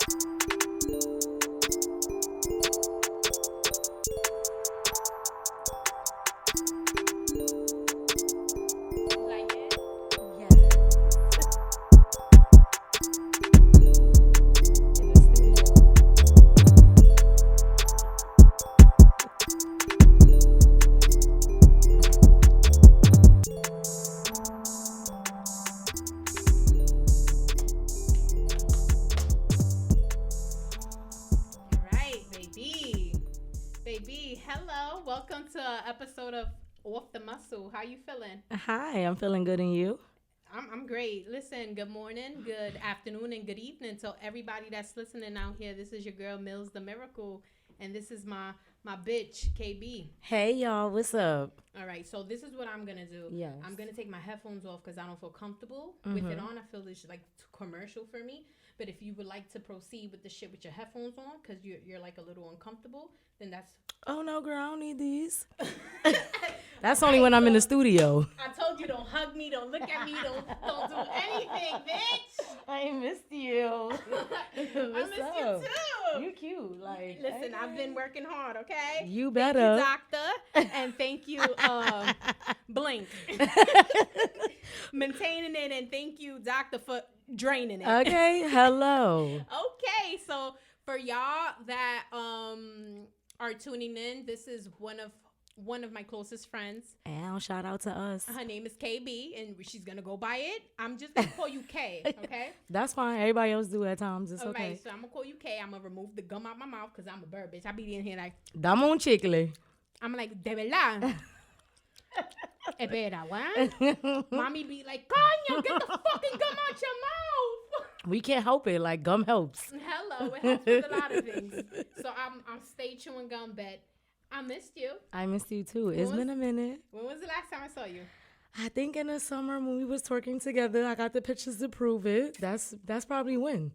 Like it? Yes. In the studio. All right, baby. Baby, hello. Welcome to an episode of Off the Muscle. How you feeling? Hi, I'm feeling good, and you? I'm great. Listen, good morning, good afternoon, and good evening to everybody that's listening out here. This is your girl Mills the Miracle, and this is my bitch KB. Hey, y'all, what's up? All right, so this is what I'm gonna do. Yes. I'm gonna take my headphones off because I don't feel comfortable with it on. I feel it's like commercial for me. But if you would like to proceed with the shit with your headphones on because you're like a little uncomfortable, then that's. Oh, no, girl, I don't need these. That's only when I'm in the studio. I told you, don't hug me, don't look at me, don't do anything, bitch. I missed you. I miss you too. You cute. Like, Listen, I've been working hard, okay? You Thank better. you, doctor, and thank you, Blink, maintaining it, and thank you, doctor, for draining it. Okay, hello. Okay, so for y'all that are tuning in, this is one of my closest friends. And shout out to us. Her name is KB, and she's gonna go by it. I'm just gonna call you K, okay? That's fine. Everybody else do at times. It's All okay. right, so I'm gonna call you K. I'm gonna remove the gum out my mouth because I'm a bird, bitch. I be in here like Dame un chicle. I'm like, de verdad. Espera, what? Mommy be like, coño, get the fucking gum out your mouth. We can't help it. Like, gum helps. Hello, it helps with a lot of things. So I'm stay chewing gum, but I missed you. I missed you, too. It's been a minute. When was the last time I saw you? I think in the summer when we was twerking together, I got the pictures to prove it. That's probably when.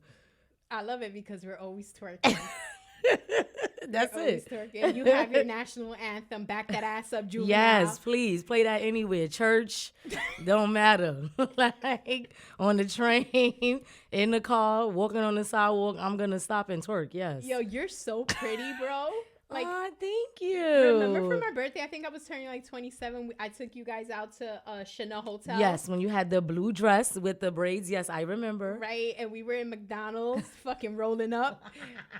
I love it because we're always twerking. That's We're always it. twerking. You have your national anthem. Back that ass up, juvenile. Yes, please play that anywhere. Church, don't matter. Like on the train, in the car, walking on the sidewalk, I'm gonna stop and twerk. Yes. Yo, you're so pretty, bro. Like, oh, thank you. remember for my birthday, I think I was turning like 27. I took you guys out to Chanel Hotel. Yes, when you had the blue dress with the braids. Yes, I remember. Right, and we were in McDonald's fucking rolling up.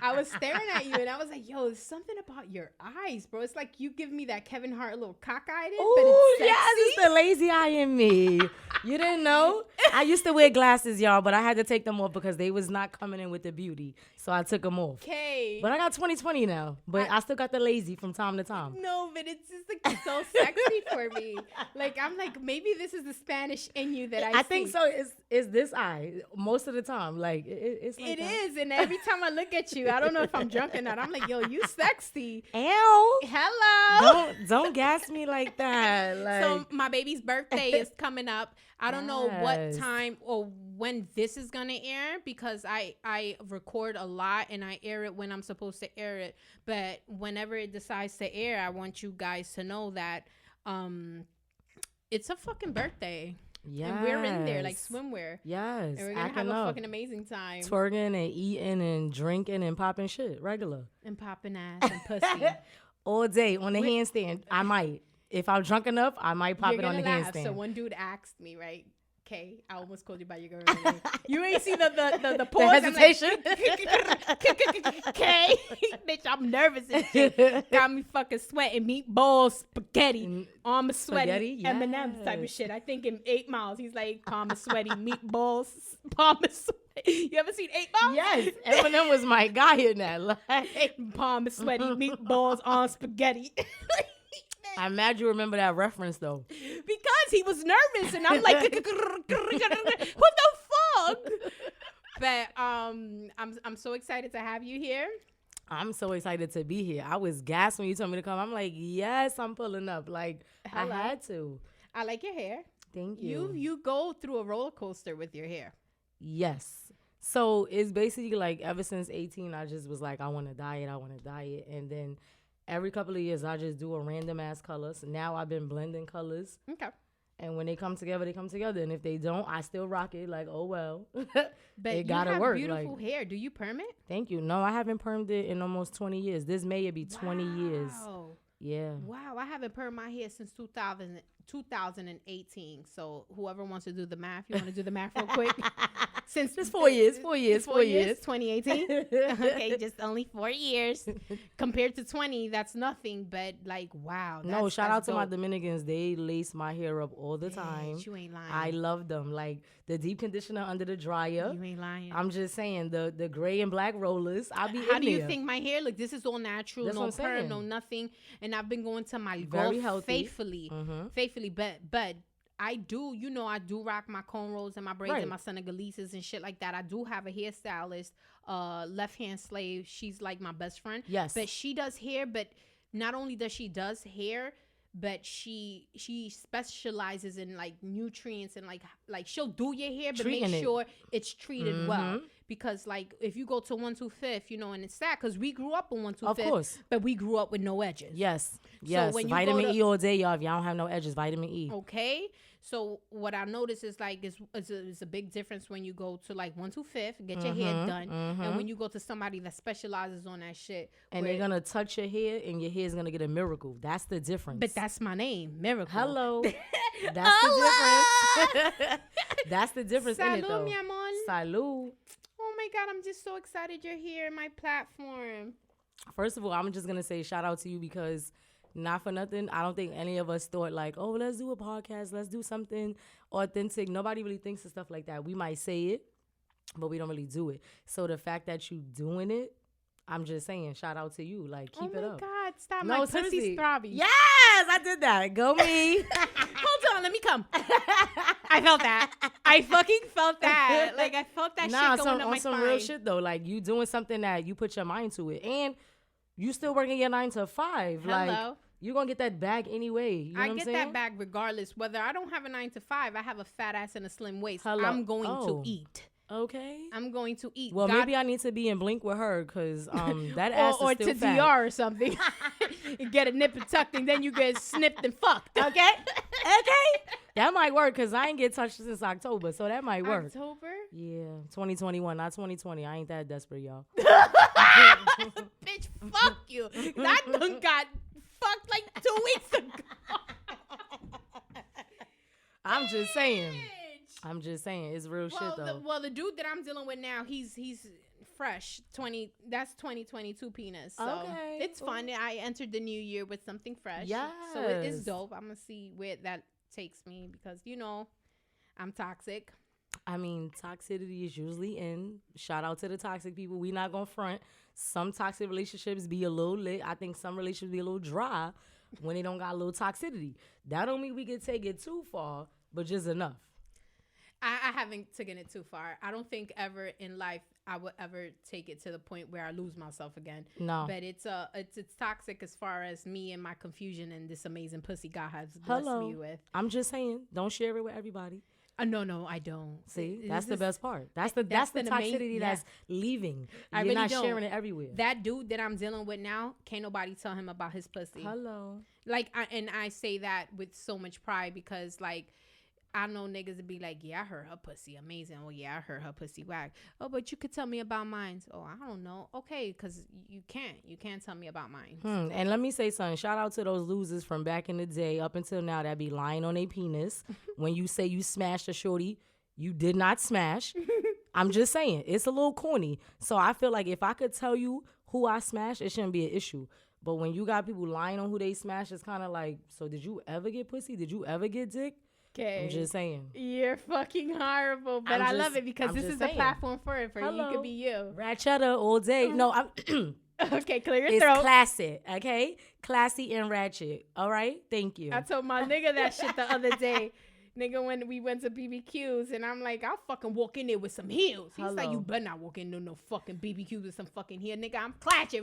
I was staring at you and I was like, yo, there's something about your eyes, bro. It's like you give me that Kevin Hart little cockeyed in, but Oh, it's sexy. yes, it's the lazy eye in me. You didn't know? I used to wear glasses, y'all, but I had to take them off because they was not coming in with the beauty. So I took them off. Okay. But I got 20/20 now. But I still got the lazy from time to time. No, but it's just like so sexy for me. Like I'm like, maybe this is the Spanish in you that I see. think so. It's this eye most of the time. Like it's like It that. is, and every time I look at you, I don't know if I'm drunk or not. I'm like, yo, you sexy. Ow. Hello. Don't gas me like that. Like So my baby's birthday is coming up. I don't know what Yes. time or when this is gonna air because I record a lot and I air it when I'm supposed to air it. But whenever it decides to air, I want you guys to know that it's a fucking birthday. yes. And we're in there like swimwear. Yes. And we're gonna have Acting a up. fucking amazing time. Twerking and eating and drinking and popping shit regular. And popping ass and pussy. All day on the handstand. I might. If I'm drunk enough, I might pop You're it on the gonna laugh. handstand. So one dude asked me, right? Okay, I almost called you by your girl's name. You ain't see the pause. The hesitation. Okay, bitch, I'm nervous and shit. Got me fucking sweating. Meatballs, spaghetti, arm sweaty, Spaghetti, M&M's type of yes. shit. I think in 8 Miles, he's like palm sweaty, meatballs, palm sweaty. You ever seen 8 Miles? Yes, Eminem was my guy in that. Like, Palm sweaty, meatballs on spaghetti. I'm mad you remember that reference though. Because he was nervous and I'm like, what the fuck? But I'm so excited to have you here. I'm so excited to be here. I was gassed when you told me to come. I'm like, yes, I'm pulling up. Like, Hello. I had to. I like your hair. Thank you. You go through a roller coaster with your hair. Yes. So it's basically like ever since 18, I just was like, I want to diet. And then every couple of years, I just do a random ass color. So now I've been blending colors. Okay. And when they come together, they come together. And if they don't, I still rock it. Like, oh well, But it you gotta have work. beautiful Like, hair. Do you perm it? thank you. No, I haven't permed it in almost 20 years. This May it be 20 years. Yeah. Wow, I haven't permed my hair since 2018. So whoever wants to do the math, you want to do the math real quick? Since Just 4 years. 4 years. 4 years. 2018. Okay, just only 4 years compared to 20. That's nothing. But like, wow. No, shout out to my dope. Dominicans. They lace my hair up all the time. Bitch, you ain't lying. I love them. Like the deep conditioner under the dryer. You ain't lying. I'm just saying the gray and black rollers. I'll be How in do you there. think my hair look? This is all natural, That's no what I'm perm, saying. no nothing. And I've been going to my Very golf healthy. faithfully, Mhm. faithfully. But I do, I do rock my cornrows and my braids Right. and my Senegaleses and shit like that. I do have a hairstylist, left hand slave. She's like my best friend. Yes. But she does hair. But not only does she does hair, but she specializes in like nutrients and like she'll do your hair, but Treating make it. sure it's treated well. Mhm. Because like if you go to 125th, and it's sad because we grew up on 125th, Of course. but we grew up with no edges. Yes. Yes. when you Vitamin go to- E all day, y'all. If y'all don't have no edges, vitamin E. Okay. So what I notice is like it's a big difference when you go to like 125th, get your hair done, and when you go to somebody that specializes on that shit. And where- they're gonna touch your hair, and your hair is gonna get a miracle. That's the difference. But that's my name, Miracle. hello. That's the difference. That's the difference in it, Salud, though. mi amor. Salud. Oh my God, I'm just so excited you're here in my platform. First of all, I'm just gonna say shout out to you because not for nothing, I don't think any of us thought like, oh, let's do a podcast, let's do something authentic. Nobody really thinks of stuff like that. We might say it, but we don't really do it. So the fact that you doing it, I'm just saying, shout out to you. Like, keep it Oh up. my God, stop. No, My seriously. pussy's throbbing. Yes, I did that. Go me. Hold on, let me come. I felt that. I fucking felt that. Like I felt that shit going up on my some spine. real shit though. Like you doing something that you put your mind to it, and you still working your 9 to 5. Like Hello. you gonna get that bag anyway. You know I what I'm get saying? that back regardless. Whether I don't have a 9 to 5, I have a fat ass and a slim waist. Hello. I'm going Oh. to eat. Okay. I'm going to eat. Well, God- maybe I need to be in Blink with her because that ass or is still to fat. DR or something. You get a nip and tucked and then you get snipped and fucked. Okay? Okay. That might work because I ain't get touched since October, so that might work. October? Yeah, 2021, not 2020. I ain't that desperate, y'all. Bitch, fuck you. I done got fucked like 2 weeks ago. I'm just saying. Bitch. I'm just saying. It's real shit though. The dude that I'm dealing with now, he's fresh. That's 2022 penis. So Okay. it's fun. I entered the new year with something fresh. So it is Yes. dope. I'm gonna see where that takes me because I'm toxic. I mean, toxicity is usually in. Shout out to the toxic people. We not gonna front. Some toxic relationships be a little lit. I think some relationships be a little dry when they don't got a little toxicity. That don't mean we can take it too far, but just enough. I haven't taken it too far. I don't think ever in life I would ever take it to the point where I lose myself again. No. But it's toxic as far as me and my confusion and this amazing pussy God has blessed me with. I'm just saying, don't share it with everybody. No, I don't. See, This that's the is- best part. That's the that's toxicity the amazing- that's leaving. I You're really not don't. sharing it everywhere. That dude that I'm dealing with now, can't nobody tell him about his pussy. Hello. Like, I say that with so much pride because, like, I know niggas to be like, yeah, I heard her pussy amazing. Oh, yeah, I heard her pussy whack. Oh, but you could tell me about mine. Oh, I don't know. Okay, because you can't tell me about mine. And let me say something. Shout out to those losers from back in the day up until now that be lying on their penis. When you say you smashed a shorty, you did not smash. I'm just saying, it's a little corny. So I feel like if I could tell you who I smashed, it shouldn't be an issue. But when you got people lying on who they smashed, it's kind of like, so did you ever get pussy? Did you ever get dick? Okay. I'm just saying. You're fucking horrible, but I love it because I'm this just is the saying. platform for it. Hello. You could be you. Rat cheddar all day. No, I'm... Okay, clear your It's throat. classy, okay? Classy and ratchet. All right? Thank you. I told my nigga that shit the other day. Nigga, when we went to BBQs, and I'm like, I'll fucking walk in there with some heels. He's like, Hello. you better not walk in there no fucking BBQs with some fucking heel. Nigga, I'm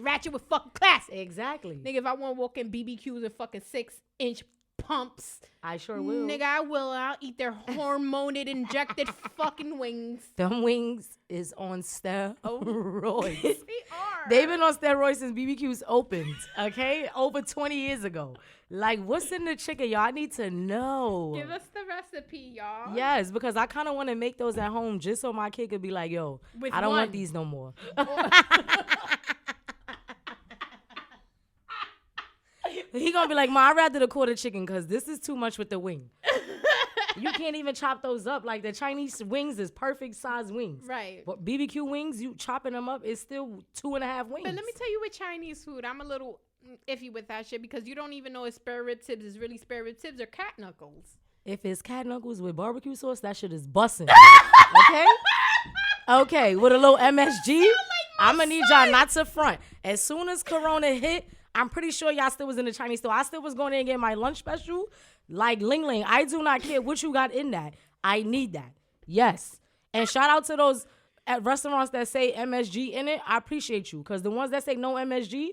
ratchet with fucking classy. Exactly. Nigga, if I want to walk in BBQs with fucking 6-inch pumps. I sure will. Nigga, I will. I'll eat their hormone injected fucking wings. Them wings is on steroids. They are. They've been on steroids since BBQ's opened, okay? Over 20 years ago. Like, what's in the chicken, y'all? I need to know. Give us the recipe, y'all. Yes, because I kind of want to make those at home just so my kid could be like, yo, With I don't one. want these no more. He gonna be like, Ma, I'd rather the quarter chicken because this is too much with the wing. You can't even chop those up. Like, the Chinese wings is perfect size wings. Right. But BBQ wings, you chopping them up, it's still 2.5 wings. But let me tell you, with Chinese food, I'm a little iffy with that shit because you don't even know if spare rib tips is really spare rib tips or cat knuckles. If it's cat knuckles with barbecue sauce, that shit is bussin'. Okay? Okay, with a little MSG, I'm gonna need y'all not to front. As soon as Corona hit, I'm pretty sure y'all still was in the Chinese store. I still was going in and getting my lunch special. Like Ling Ling, I do not care what you got in that. I need that. Yes. And shout out to those at restaurants that say MSG in it. I appreciate you. Because the ones that say no MSG,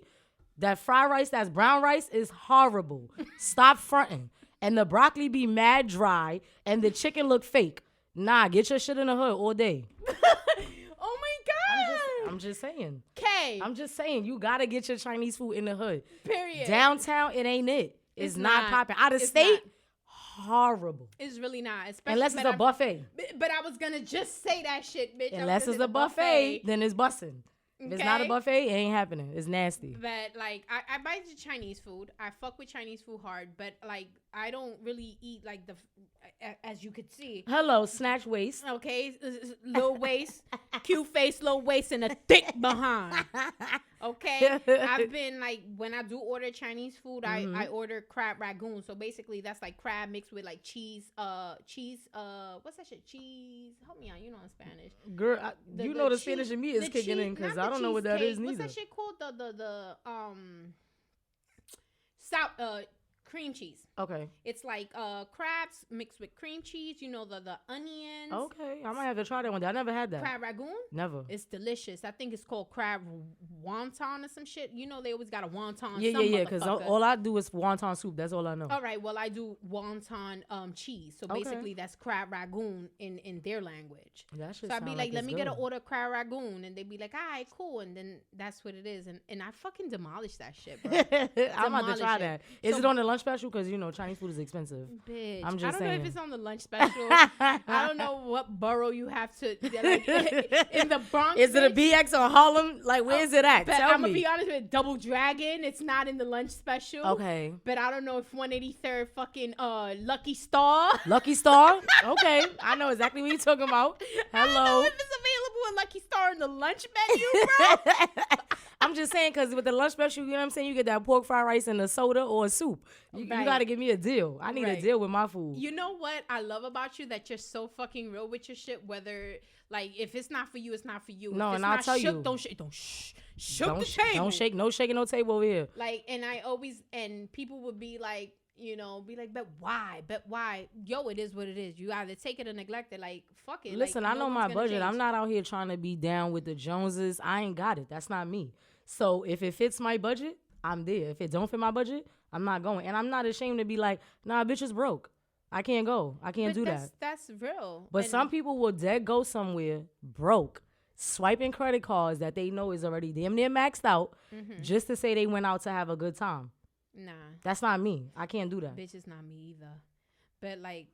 that fried rice that's brown rice is horrible. Stop fronting. And the broccoli be mad dry and the chicken look fake. Nah, get your shit in the hood all day. Oh my God. I'm just saying. Okay. I'm just saying, you gotta get your Chinese food in the hood. Period. Downtown, it ain't it. It's not popping. Out of It's state, not. horrible. It's really not. Especially Unless it's a buffet. But I was gonna just say that shit, bitch. Unless it's a buffet, then it's bussin'. If it's not a Okay. buffet, it ain't happening. It's nasty. But like I buy the Chinese food. I fuck with Chinese food hard, but like I don't really eat like as you could see. Hello, snatch waist. Okay, little waist, cute face, little waist, and a thick behind. Okay, I've been like when I do order Chinese food, I order crab ragoon. So basically, that's like crab mixed with like cheese. What's that shit? Cheese. Help me out. You know in Spanish. Girl, you know the Spanish in me is kicking in because I don't know what that is neither. What's that shit called? The cream cheese. Okay. It's like crabs mixed with cream cheese. You know the onions. Okay, I might have to try that one day. I never had that. Crab ragoon. Never. It's delicious. I think it's called crab wonton or some shit. You know they always got a wonton. Yeah. Because all I do is wonton soup. That's all I know. All right. Well, I do wonton cheese. So basically, that's crab ragoon in their language. That should So I'd be sound like, let me get an good. order of crab ragoon, and they'd be like, all right, cool, and then that's what it is, and I fucking demolish that shit, bro. I'm about to try Demolish that. it. Is So- it on the lunch special? Because you know Chinese food is expensive. Bitch, I'm just I don't know saying. if it's on the lunch special. I don't know what borough you have to like, in the Bronx. Is it a bitch. BX or Harlem? Like, where is it at? But Tell I'm me. gonna be honest with you, Double Dragon. It's not in the lunch special. Okay. But I don't know if 183rd fucking Lucky Star. Lucky Star? Okay. I know exactly what you're talking about. I don't know Hello. if it's available at Lucky Star in the lunch menu, bro. I'm just saying, because with the lunch special, you know what I'm saying? You get that pork fried rice and a soda or a soup. You Right. got to give me a deal. I need a Right. deal with my food. You know what I love about you? That you're so fucking real with your shit. Whether like if it's not for you, it's not for you. No, if it's and I'll not tell shook, you. Don't shake. Don't shook Don't the sh- table. Don't shake. No shaking no table over here. Like, and I always and people would be like, you know, be like, but why? But why? Yo, it is what it is. You either take it or neglect it. Like, fuck it. Listen, like, I know no my one's gonna budget. change. I'm not out here trying to be down with the Joneses. I ain't got it. That's not me. So if it fits my budget, I'm there. If it don't fit my budget, I'm not going. And I'm not ashamed to be like, nah, bitch is broke. I can't go. I can't do that. That's real. But And some people will dead go somewhere broke, swiping credit cards that they know is already damn near maxed out, just to say they went out to have a good time. nah, That's not me. I can't do that. bitch is not me either. But like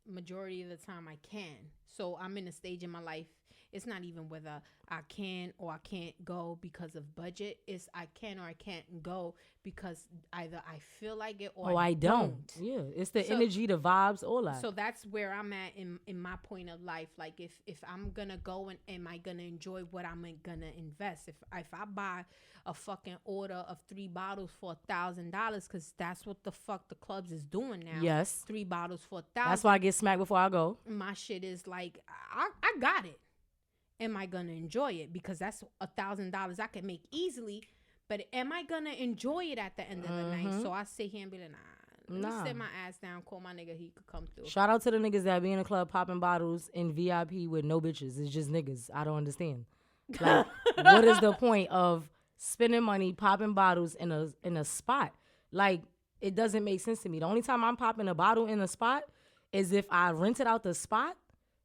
majority of the time I can. So I'm in a stage in my life. It's not even whether I can or I can't go because of budget. It's I can or I can't go because either I feel like it or I don't. Yeah, it's the So- energy, the vibes, all that. So that's where I'm at in my point of life. Like if I'm gonna go and am I gonna enjoy what I'm gonna invest? If I buy a fucking order of 3 bottles for $1,000, because that's what the fuck the clubs is doing now. Yes. 3 bottles for $1,000. That's why I get smacked before I go. My shit is like I got it. Am I gonna enjoy it? Because that's $1,000 I can make easily. But am I gonna enjoy it at the end of the night? So I sit here and be like, let me sit my ass down, call my nigga, he could come through. Shout out to the niggas that be in the club popping bottles in VIP with no bitches. It's just niggas. I don't understand. Like, what is the point of spending money popping bottles in a spot? Like, it doesn't make sense to me. The only time I'm popping a bottle in a spot is if I rented out the spot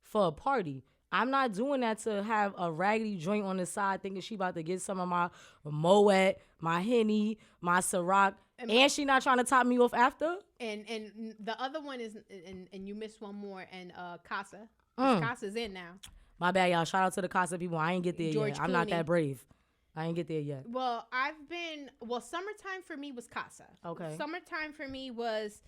for a party. I'm not doing that to have a raggedy joint on the side thinking she about to get some of my Moet, my Henny, my Ciroc, and she not trying to top me off after. And the other one is, and you missed one more, and Casa. Casa's in now. My bad, y'all. Shout out to the Casa people. I ain't get there George yet. I'm not Clooney. that brave. I ain't get there yet. Well, summertime for me was Casa. Okay. Summertime for me was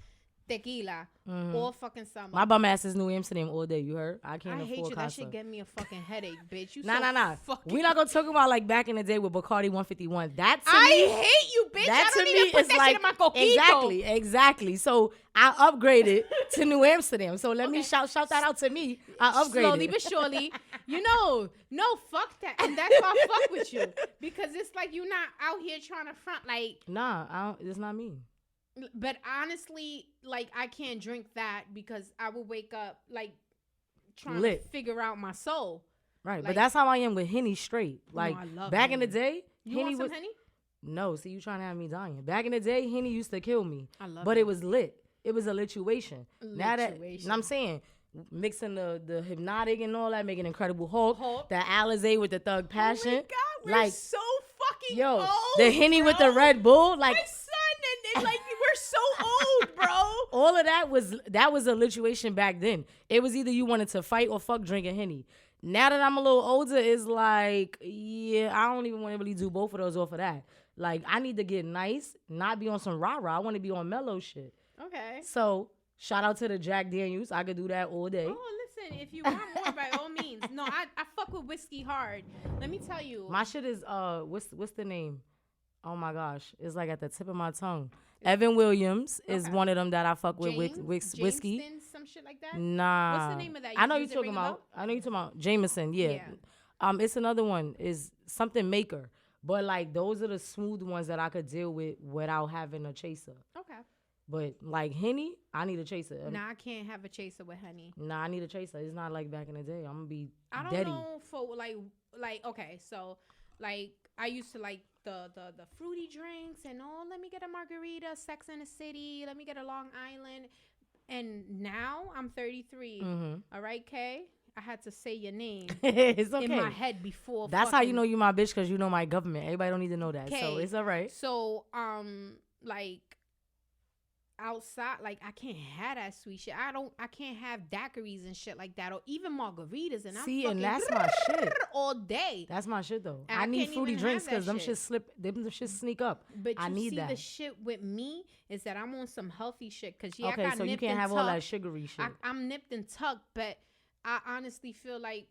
tequila all fucking summer. My bum ass is New Amsterdam all day. You heard? I can't I hate afford you. Casa. That shit get me a fucking headache, bitch. You Nah. fucking. We not gonna talk about like back in the day with Bacardi 151. That to I me, hate you, bitch. that I don't to even me put is that like shit in my coquito. exactly. So I upgraded to New Amsterdam. So let me shout that out to me. I upgraded Slowly but surely. No, fuck that. And that's why I fuck with you. Because it's like you not out here trying to front like. Nah, I don't, it's not me. But honestly, like I can't drink that because I would wake up like trying to figure out my soul. Right, like, but that's how I am with Henny straight. Like I love back Henny. in the day, You Henny want some was Henny? no. See, you trying to have me dying. Back in the day, Henny used to kill me. I love but it. it was lit. It was a lituation. Now that, Lituation. and I'm saying, mixing the hypnotic and all that, making Incredible Hulk. The Alizé with the Thug Passion. Oh my God, we're like so fucking yo, old, the Henny bro. with the Red Bull, like. My son and like we're so old, bro. All of that was a lituation back then. It was either you wanted to fight or fuck drinking Henny. Now that I'm a little older, it's like, yeah, I don't even want to really do both of those off of that. Like, I need to get nice, not be on some rah-rah. I want to be on mellow shit. Okay. So, shout out to the Jack Daniels. I could do that all day. Oh, listen, if you want more, by all means. No, I fuck with whiskey hard. Let me tell you. My shit is, what's the name? Oh, my gosh. It's like at the tip of my tongue. Evan Williams is one of them that I fuck with whiskey. Jameson, some shit like that? Nah. What's the name of that? I know you're talking about. Jameson. Yeah. It's another one. Is something maker. But like those are the smooth ones that I could deal with without having a chaser. Okay. But like Henny, I need a chaser. Nah, I can't have a chaser with Henny. Nah, I need a chaser. It's not like back in the day. I'm gonna be I don't deady. know for like okay, so like I used to like the fruity drinks and let me get a margarita, Sex in the City, let me get a Long Island. And now I'm 33. All right, Kay? I had to say your name it's okay. in my head before. That's how you know you my bitch, because you know my government. Everybody don't need to know that. Kay. So it's all right. So like outside, like I can't have that sweet shit. I can't have daiquiris and shit like that, or even margaritas. And see, I'm and that's my shit all day. That's my shit though. I I need can't fruity even drinks have that because them shit. them shit sneak up. But I need see, that. the shit with me is that I'm on some healthy shit. Cause I Okay, got so you nipped can't and have all tucked. that sugary shit. I'm nipped and tucked, but I honestly feel like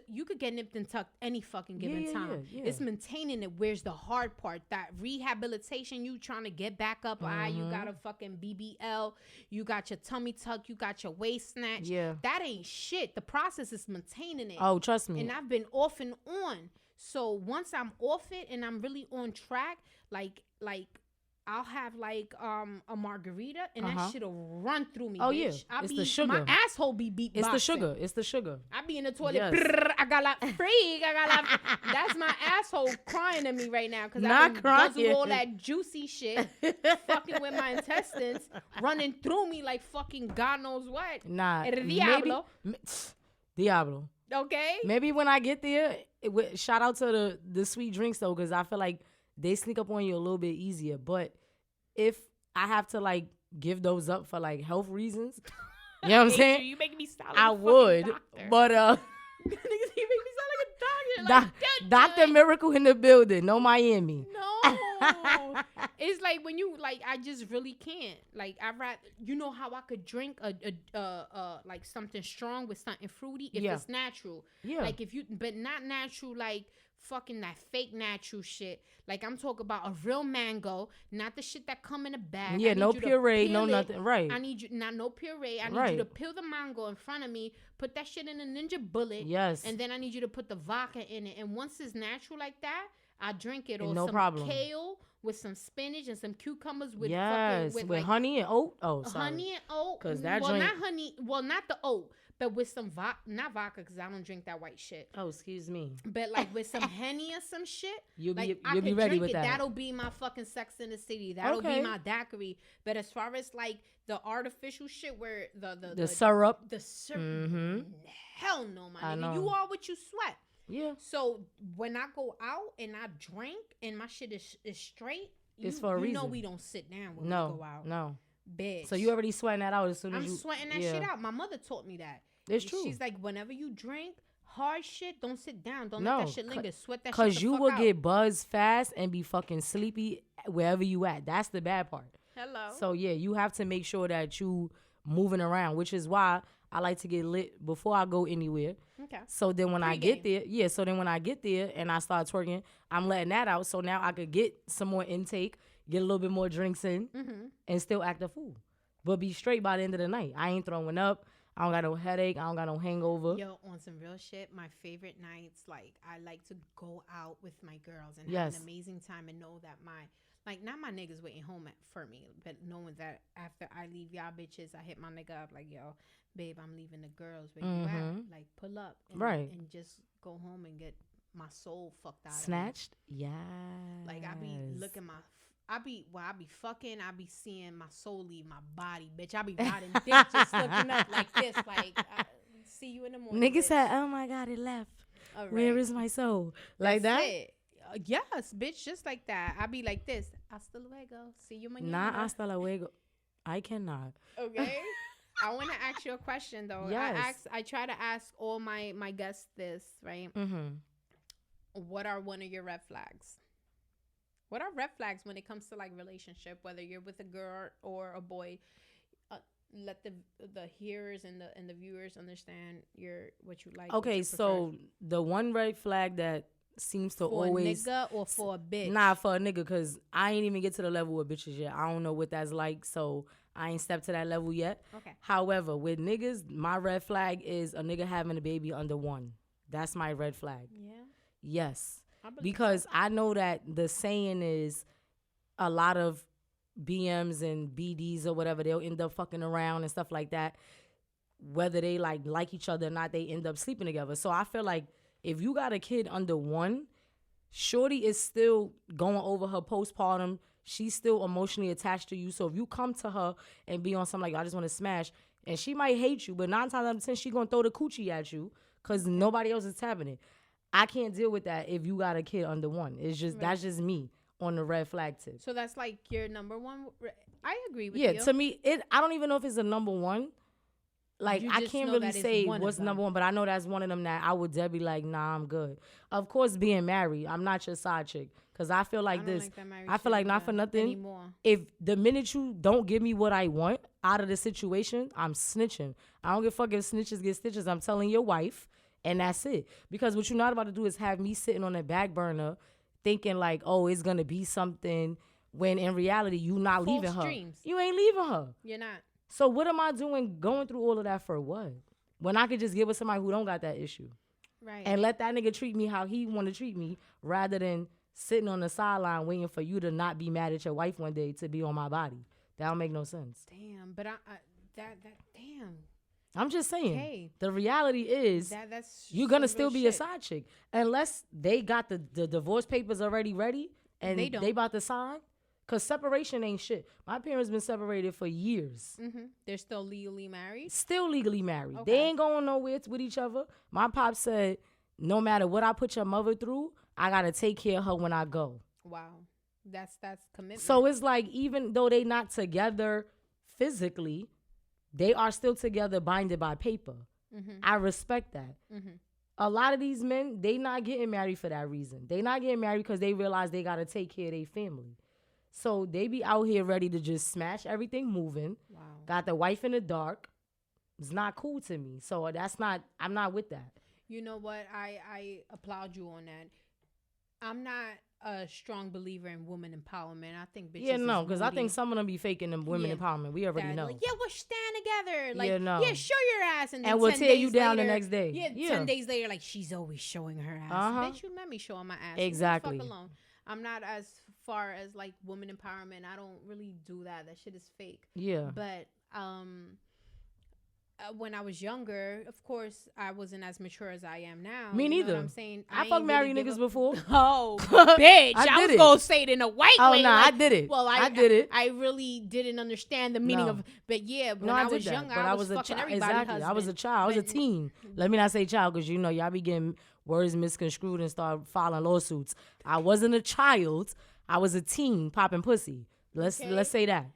you could get nipped and tucked any fucking given time. Yeah. It's maintaining it. Where's the hard part? That rehabilitation, you trying to get back up. You got a fucking BBL. You got your tummy tuck. You got your waist snatch. Yeah. That ain't shit. The process is maintaining it. Oh, trust me. And I've been off and on. So once I'm off it and I'm really on track, like I'll have like a margarita and that shit'll run through me. Oh bitch. yeah, it's the sugar. My asshole be beat. It's the sugar. It's the sugar. I be in the toilet. Yes. I got like freak. I got like that's my asshole crying at me right now because I Not been crying. guzzled all that juicy shit, fucking with my intestines, running through me like fucking God knows what. Nah, El diablo. Diablo. Okay. Maybe when I get there, shout out to the sweet drinks though, because I feel like they sneak up on you a little bit easier. But if I have to like give those up for like health reasons, you know what I'm saying? You making me sound like I a fucking would, doctor. but Niggas, you make me sound like a doctor. Like, Dr. Miracle in the building, no Miami. No. It's like when you like I just really can't. Like I rather you know how I could drink a like something strong with something fruity if it's natural. Yeah. Like if you but not natural like fucking that fake natural shit. Like I'm talking about a real mango, not the shit that come in a bag. Yeah, no puree, no nothing. Right. I need you no puree. I need you to peel the mango in front of me, put that shit in a Ninja Bullet. Yes. And then I need you to put the vodka in it. And once it's natural like that, I drink it. Or no some problem. Kale with some spinach and some cucumbers with with like, honey and oat. Oh, sorry. honey and oat. Because that well, drink. not honey. Well, not the oat, but with some not vodka because I don't drink that white shit. Oh, excuse me. But like with some Henny or some shit, You'll like, be ready with that. That'll be my fucking Sex in the City. That'll be my daiquiri. But as far as like the artificial shit where the syrup, hell no, my nigga. You are what you sweat. Yeah. So when I go out and I drink and my shit is straight, it's for a reason. You know we don't sit down when we go out. No. Bitch. So you already sweating that out as soon as I'm sweating that shit out. My mother taught me that. It's true. She's like, whenever you drink hard shit, don't sit down. Don't let that shit linger. Sweat that shit. Because you will get buzzed fast and be fucking sleepy wherever you at. That's the bad part. Hello. So yeah, you have to make sure that you moving around, which is why I like to get lit before I go anywhere. Okay. So then when I get there and I start twerking, I'm letting that out. So now I could get some more intake, get a little bit more drinks in, and still act a fool. But be straight by the end of the night. I ain't throwing up. I don't got no headache. I don't got no hangover. Yo, on some real shit, my favorite nights, like, I like to go out with my girls and have an amazing time and know that not my niggas waiting home for me, but knowing that after I leave y'all bitches, I hit my nigga up like, yo, babe, I'm leaving the girls. Where you at? Like, pull up. And just go home and get my soul fucked out Snatched? Yeah. Like, I be looking I be fucking, I be seeing my soul leave my body, bitch. I be riding dick just looking up like this, like, see you in the morning. Nigga said, oh my God, it left. Right. Where is my soul? Like That's that? It. Yes, bitch, just like that. I be like this. Hasta luego. See you mañana. Not hasta luego. I cannot. Okay. I want to ask you a question, though. Yes. I try to ask all my guests this, right? What are one of your red flags? What are red flags when it comes to like relationship, whether you're with a girl or a boy? Let the hearers and the viewers understand what you like. Okay, so the one red flag that seems to for always a nigga or for a bitch? Nah, for a nigga, because I ain't even get to the level with bitches yet. I don't know what that's like, so I ain't stepped to that level yet. Okay. However, with niggas, my red flag is a nigga having a baby under 1. That's my red flag. Yeah. Yes. Because I know that the saying is a lot of BMs and BDs or whatever, they'll end up fucking around and stuff like that. Whether they like each other or not, they end up sleeping together. So I feel like if you got a kid under 1, shorty is still going over her postpartum. She's still emotionally attached to you. So if you come to her and be on something like, I just want to smash, and she might hate you, but 9 times out of 10, she going to throw the coochie at you because nobody else is tapping it. I can't deal with that if you got a kid under 1. It's just That's just me on the red flag tip. So that's like your number one. I agree with you. Yeah, to me, I don't even know if it's a number 1. Like, I can't really say what's number 1, but I know that's one of them that I would dead be like, nah, I'm good. Of course, being married, I'm not your side chick. Because I feel like this. I feel like not for nothing. Anymore. If the minute you don't give me what I want out of the situation, I'm snitching. I don't give a fuck if snitches get stitches. I'm telling your wife. And that's it. Because what you're not about to do is have me sitting on the back burner thinking like, oh, it's going to be something when in reality, you not leaving her. Dreams. You ain't leaving her. You're not. So what am I doing going through all of that for what? When I could just get with somebody who don't got that issue. Right. And let that nigga treat me how he want to treat me rather than sitting on the sideline waiting for you to not be mad at your wife one day to be on my body. That don't make no sense. Damn. But damn. I'm just saying. Okay. The reality is that's you're going to still be a side chick. Unless they got the divorce papers already ready and they about to sign. Because separation ain't shit. My parents been separated for years. Mm-hmm. They're still legally married? Still legally married. Okay. They ain't going nowhere with each other. My pop said, no matter what I put your mother through, I got to take care of her when I go. Wow. That's commitment. So it's like, even though they not together physically, they are still together binded by paper. Mm-hmm. I respect that. Mm-hmm. A lot of these men, they not getting married for that reason. They not getting married because they realize they got to take care of their family. So they be out here ready to just smash everything moving. Wow. Got the wife in the dark. It's not cool to me. So I'm not with that. You know what? I applaud you on that. I'm not a strong believer in woman empowerment. I think bitches. Yeah, no, because I think some of them be faking them women empowerment. We already know. Like, we'll stand together. Like, show your ass, and we'll tear you down the next day. Yeah, 10 days later, like, she's always showing her ass. Bitch, you met me showing my ass. Exactly. Fuck alone. I'm not as far as like woman empowerment. I don't really do that. That shit is fake. Yeah. But when I was younger, of course, I wasn't as mature as I am now. Me You know neither. what I'm saying? I ain't fucked married really give niggas a- before. Oh, bitch! I did was it. gonna say it in a white Oh, way. nah, like, I did it. Well, I did it. I really didn't understand the meaning No. of. But yeah, when No, I did was that, younger, but I was a fucking child. everybody. Exactly. I was a husband. child. I was a But- teen. Let me not say child, because you know y'all be getting words misconstrued and start filing lawsuits. I wasn't a child. I was a teen popping pussy. Let's say that.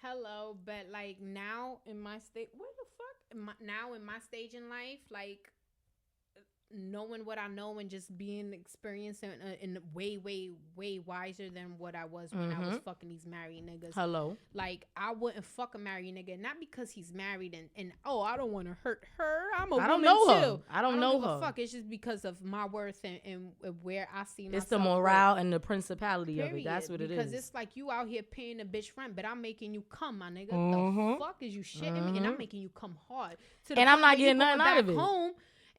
Hello, but like now in my state, what the fuck? Now in my stage in life, like knowing what I know and just being experienced and way, way, way wiser than what I was when I was fucking these married niggas. Hello. Like I wouldn't fuck a married nigga, not because he's married and oh I don't want to hurt her. I'm a I don't woman know her. too. I don't know give a her. fuck. It's just because of my worth and where I see myself. It's the morale and the principality of it. Period. That's what it is. Because it's like you out here paying a bitch rent, but I'm making you come, my nigga. The fuck is you shitting me? And I'm making you come hard. To the And I'm point not where you getting nothing going out of back it. home,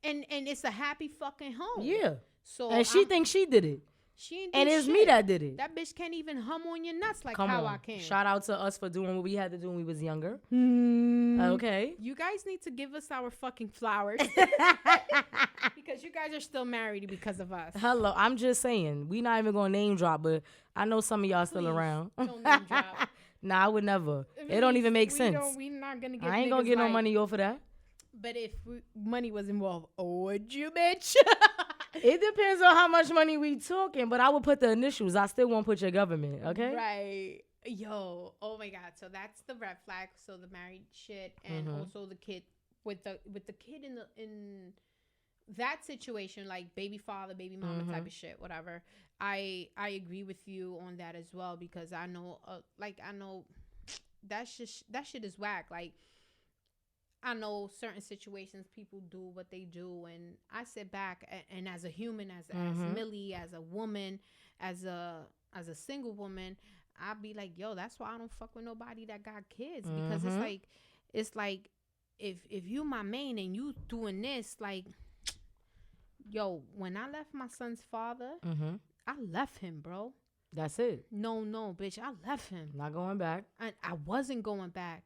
and it's a happy fucking home. Yeah. So And she thinks she did it. she ain't And do it's shit. me that did it. That bitch can't even hum on your nuts like Come how on. I can. Shout out to us for doing what we had to do when we was younger. Okay. You guys need to give us our fucking flowers because you guys are still married because of us. Hello. I'm just saying. We not even going to name drop, but I know some of y'all still Please, around. don't name drop. Nah, I would never. It don't even make sense. We're not gonna get. I ain't going to get no money off of that. But if money was involved, would you, bitch? It depends on how much money we talking, but I would put the initials. I still won't put your government, okay? Right. Yo, oh my God. So that's the red flag. So the married shit, and also the kid with the kid in that situation, like baby father, baby mama type of shit, whatever. I agree with you on that as well because I know, I know that shit is whack. Like I know certain situations people do what they do, and I sit back and as a human, as Millie, as a woman, as a single woman, I'll be like, yo, that's why I don't fuck with nobody that got kids because it's like if you my main and you doing this, like, yo, when I left my son's father, I left him, bro. That's it. No, bitch, I left him. Not going back. And I wasn't going back.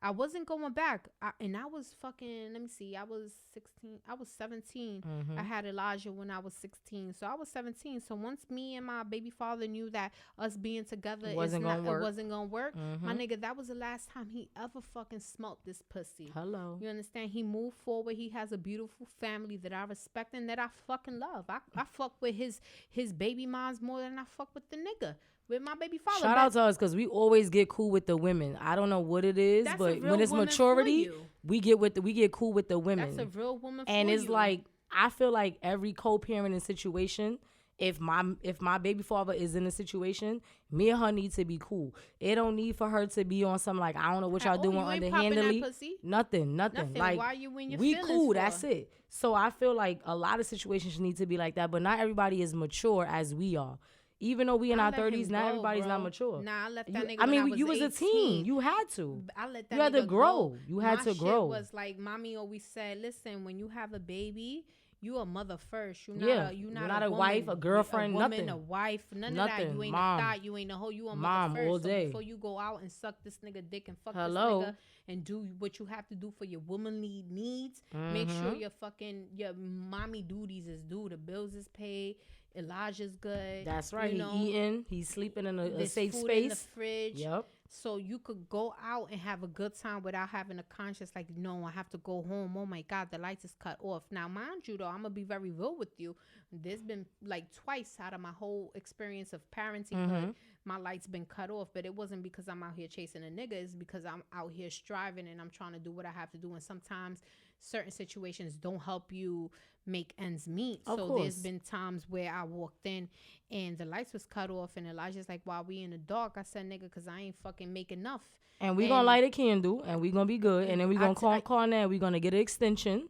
And I was fucking, let me see, I was 16, I was 17. I had Elijah when I was 16. So I was 17. So once me and my baby father knew that us being together it wasn't going to work, my nigga, that was the last time he ever fucking smoked this pussy. Hello. You understand? He moved forward. He has a beautiful family that I respect and that I fucking love. I fuck with his baby moms more than I fuck with the nigga. With my baby father. Shout out to us because we always get cool with the women. I don't know what it is, but when it's maturity, we get cool with the women. That's a real woman. And it's like I feel like every co-parenting situation, if my baby father is in a situation, me and her need to be cool. It don't need for her to be on some like I don't know what y'all doing underhandedly. Nothing. Like why you in your we cool. For? That's it. So I feel like a lot of situations need to be like that, but not everybody is mature as we are. Even though we in our 30s, not everybody's not mature. Nah, I left that nigga. I mean, when you was a 18. teen. You had to. I let that you had nigga to grow. Go. You had to grow. My shit was like, mommy always said, listen, when you have a baby, you a mother first. You're not a wife, a girlfriend, a woman, nothing. A wife, none of that. You ain't Mom. a thought. You ain't a hoe. You a Mom mother first. all day. So before you go out and suck this nigga dick and fuck this nigga and do what you have to do for your womanly needs, make sure your mommy duties is due. The bills is paid. Elijah's good. That's right. You know, he eating. He's sleeping in a safe food space. In the fridge. Yep. So you could go out and have a good time without having a conscience like, no, I have to go home. Oh my God, the lights is cut off. Now, mind you, though, I'm gonna be very real with you. There's been like twice out of my whole experience of parenting, my lights been cut off. But it wasn't because I'm out here chasing a nigga. It's because I'm out here striving and I'm trying to do what I have to do. And sometimes certain situations don't help you make ends meet. There's been times where I walked in and the lights was cut off and Elijah's like, while we in the dark, I said, nigga, because I ain't fucking make enough. And we gonna light a candle and we gonna be good. And then we gonna call Cornette. We gonna get an extension.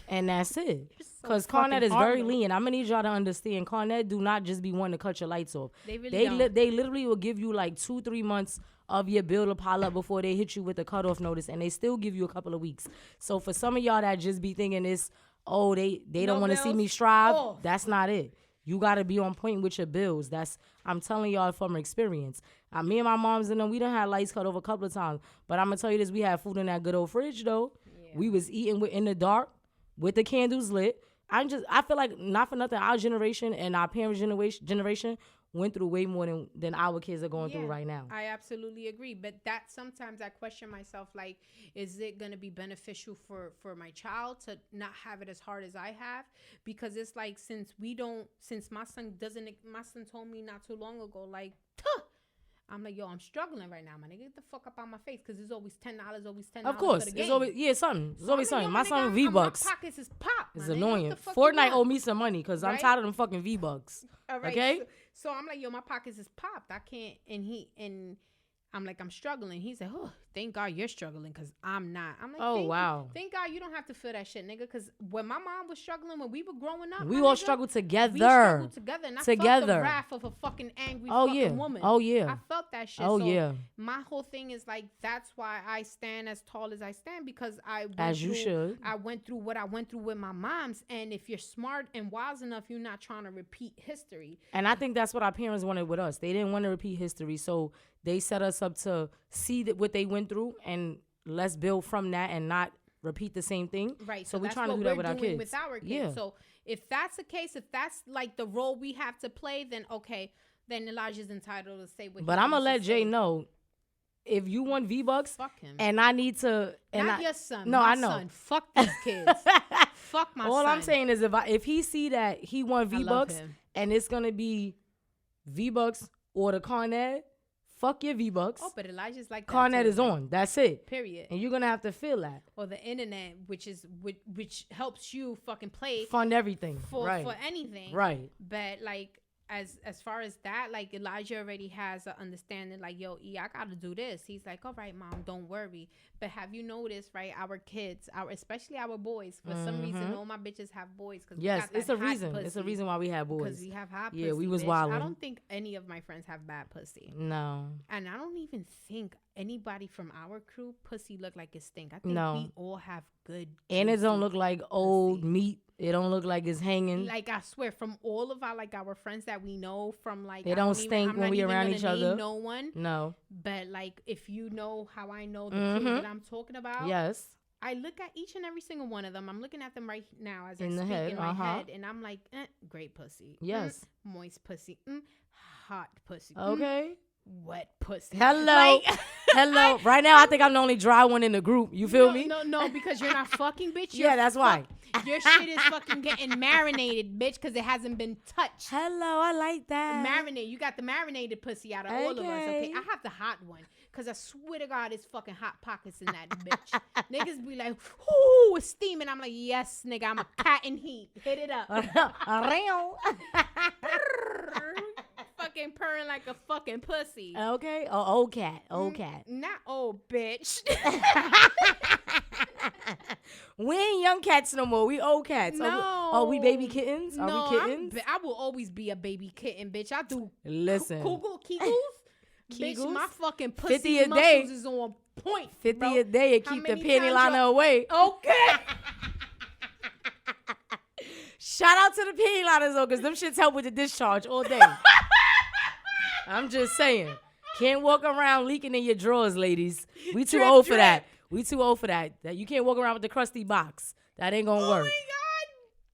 And that's it. Because Cornette is very lenient. I'm gonna need y'all to understand. Cornette do not just be wanting to cut your lights off. They really don't. They literally will give you like 2-3 months of your bill to pile up before they hit you with a cutoff notice, and they still give you a couple of weeks. So for some of y'all that just be thinking this, they don't want to see me strive. That's not it. You gotta be on point with your bills. I'm telling y'all from experience. Me and my moms and them, we done had lights cut off a couple of times. But I'm gonna tell you this: we had food in that good old fridge though. We was eating in the dark with the candles lit. I feel like, not for nothing, our generation and our parents' generation went through way more than our kids are going through right now. I absolutely agree. But that sometimes I question myself, like, is it going to be beneficial for my child to not have it as hard as I have? Because it's like, since my son told me not too long ago, like, tuh! I'm like, yo, I'm struggling right now, my nigga. Get the fuck up on my face, because it's always $10, always $10. Of course, for the game. it's always something. It's always something. My son V-Bucks. My pockets is pop. It's annoying. Fortnite owe me some money because I'm tired of them fucking V-Bucks. All right. Okay. So I'm like, yo, my pockets is popped. I can't. And I'm like, I'm struggling. He's like, oh, thank God you're struggling, because I'm not. I'm like, oh, wow. Thank God you don't have to feel that shit, nigga. Because when my mom was struggling, when we were growing up, we all struggled together. We struggled together. And I felt the wrath of a fucking angry fucking woman. Oh, yeah. I felt that shit. Oh, so yeah. My whole thing is like, that's why I stand as tall as I stand, because I went through what I went through with my moms. And if you're smart and wise enough, you're not trying to repeat history. And I think that's what our parents wanted with us. They didn't want to repeat history. So they set us up to see what they went through, and let's build from that and not repeat the same thing. Right. So we're trying to do that with our kids. With our kids. Yeah. So if that's the case, if that's like the role we have to play, then okay, then Elijah's entitled to say what. But I'm gonna let Jay know, if you want V-Bucks, fuck him. And I need to. And not your son. No, my I know. Son. Fuck these kids. Fuck my son. All I'm saying is, if he see that he want V-Bucks and it's gonna be V-Bucks or the Carnet, fuck your V-Bucks. Oh, but Elijah's like that Carnet too. is on. That's it. Period. And you're gonna have to feel that. Or the internet, which helps you fucking play, fund everything for anything. Right. But like, as far as that, like, Elijah already has an understanding, like, yo, I gotta do this. He's like, all right, mom, don't worry. But have you noticed, right, our kids, especially our boys, for some reason, all my bitches have boys. Cause yes, it's a reason. It's a reason why we have boys. Because we have hot pussy. Yeah, we was bitch. wilding. I don't think any of my friends have bad pussy. No. And I don't even think anybody from our crew pussy look like it stink. I think we all have good. And it don't look like old meat. It don't look like it's hanging. Like, I swear, from all of our friends that we know, from like, they don't stink when we around each other. No one. No. But like, if you know how I know the crew that I'm talking about. Yes. I look at each and every single one of them. I'm looking at them right now as I speak in my head, and I'm like, great pussy. Yes. Moist pussy. Hot pussy. Okay. Wet pussy. Hello. Hello. Right now, I think I'm the only dry one in the group. You feel me? No, because you're not fucking, bitch. Yeah, that's why. Your shit is fucking getting marinated, bitch, because it hasn't been touched. Hello, I like that. Marinate. You got the marinated pussy out of all of us, okay? I have the hot one, because I swear to God, it's fucking hot pockets in that bitch. Niggas be like, ooh, it's steaming. I'm like, yes, nigga, I'm a cat in heat. Hit it up. Fucking purring like a fucking pussy. Okay. Old cat. Old cat. Not old bitch. We ain't young cats no more. We old cats. No. Are we baby kittens? Are we kittens? I will always be a baby kitten, bitch. I do. Listen. Kegels? Bitch, my fucking pussy 50 a muscles day. is on point. 50 bro. a day and keep the panty liner away. Okay. Shout out to the panty liners though, because them shits help with the discharge all day. I'm just saying. Can't walk around leaking in your drawers, ladies. We too old for that. We too old for that. That you can't walk around with the crusty box. That ain't gonna work. Oh my God.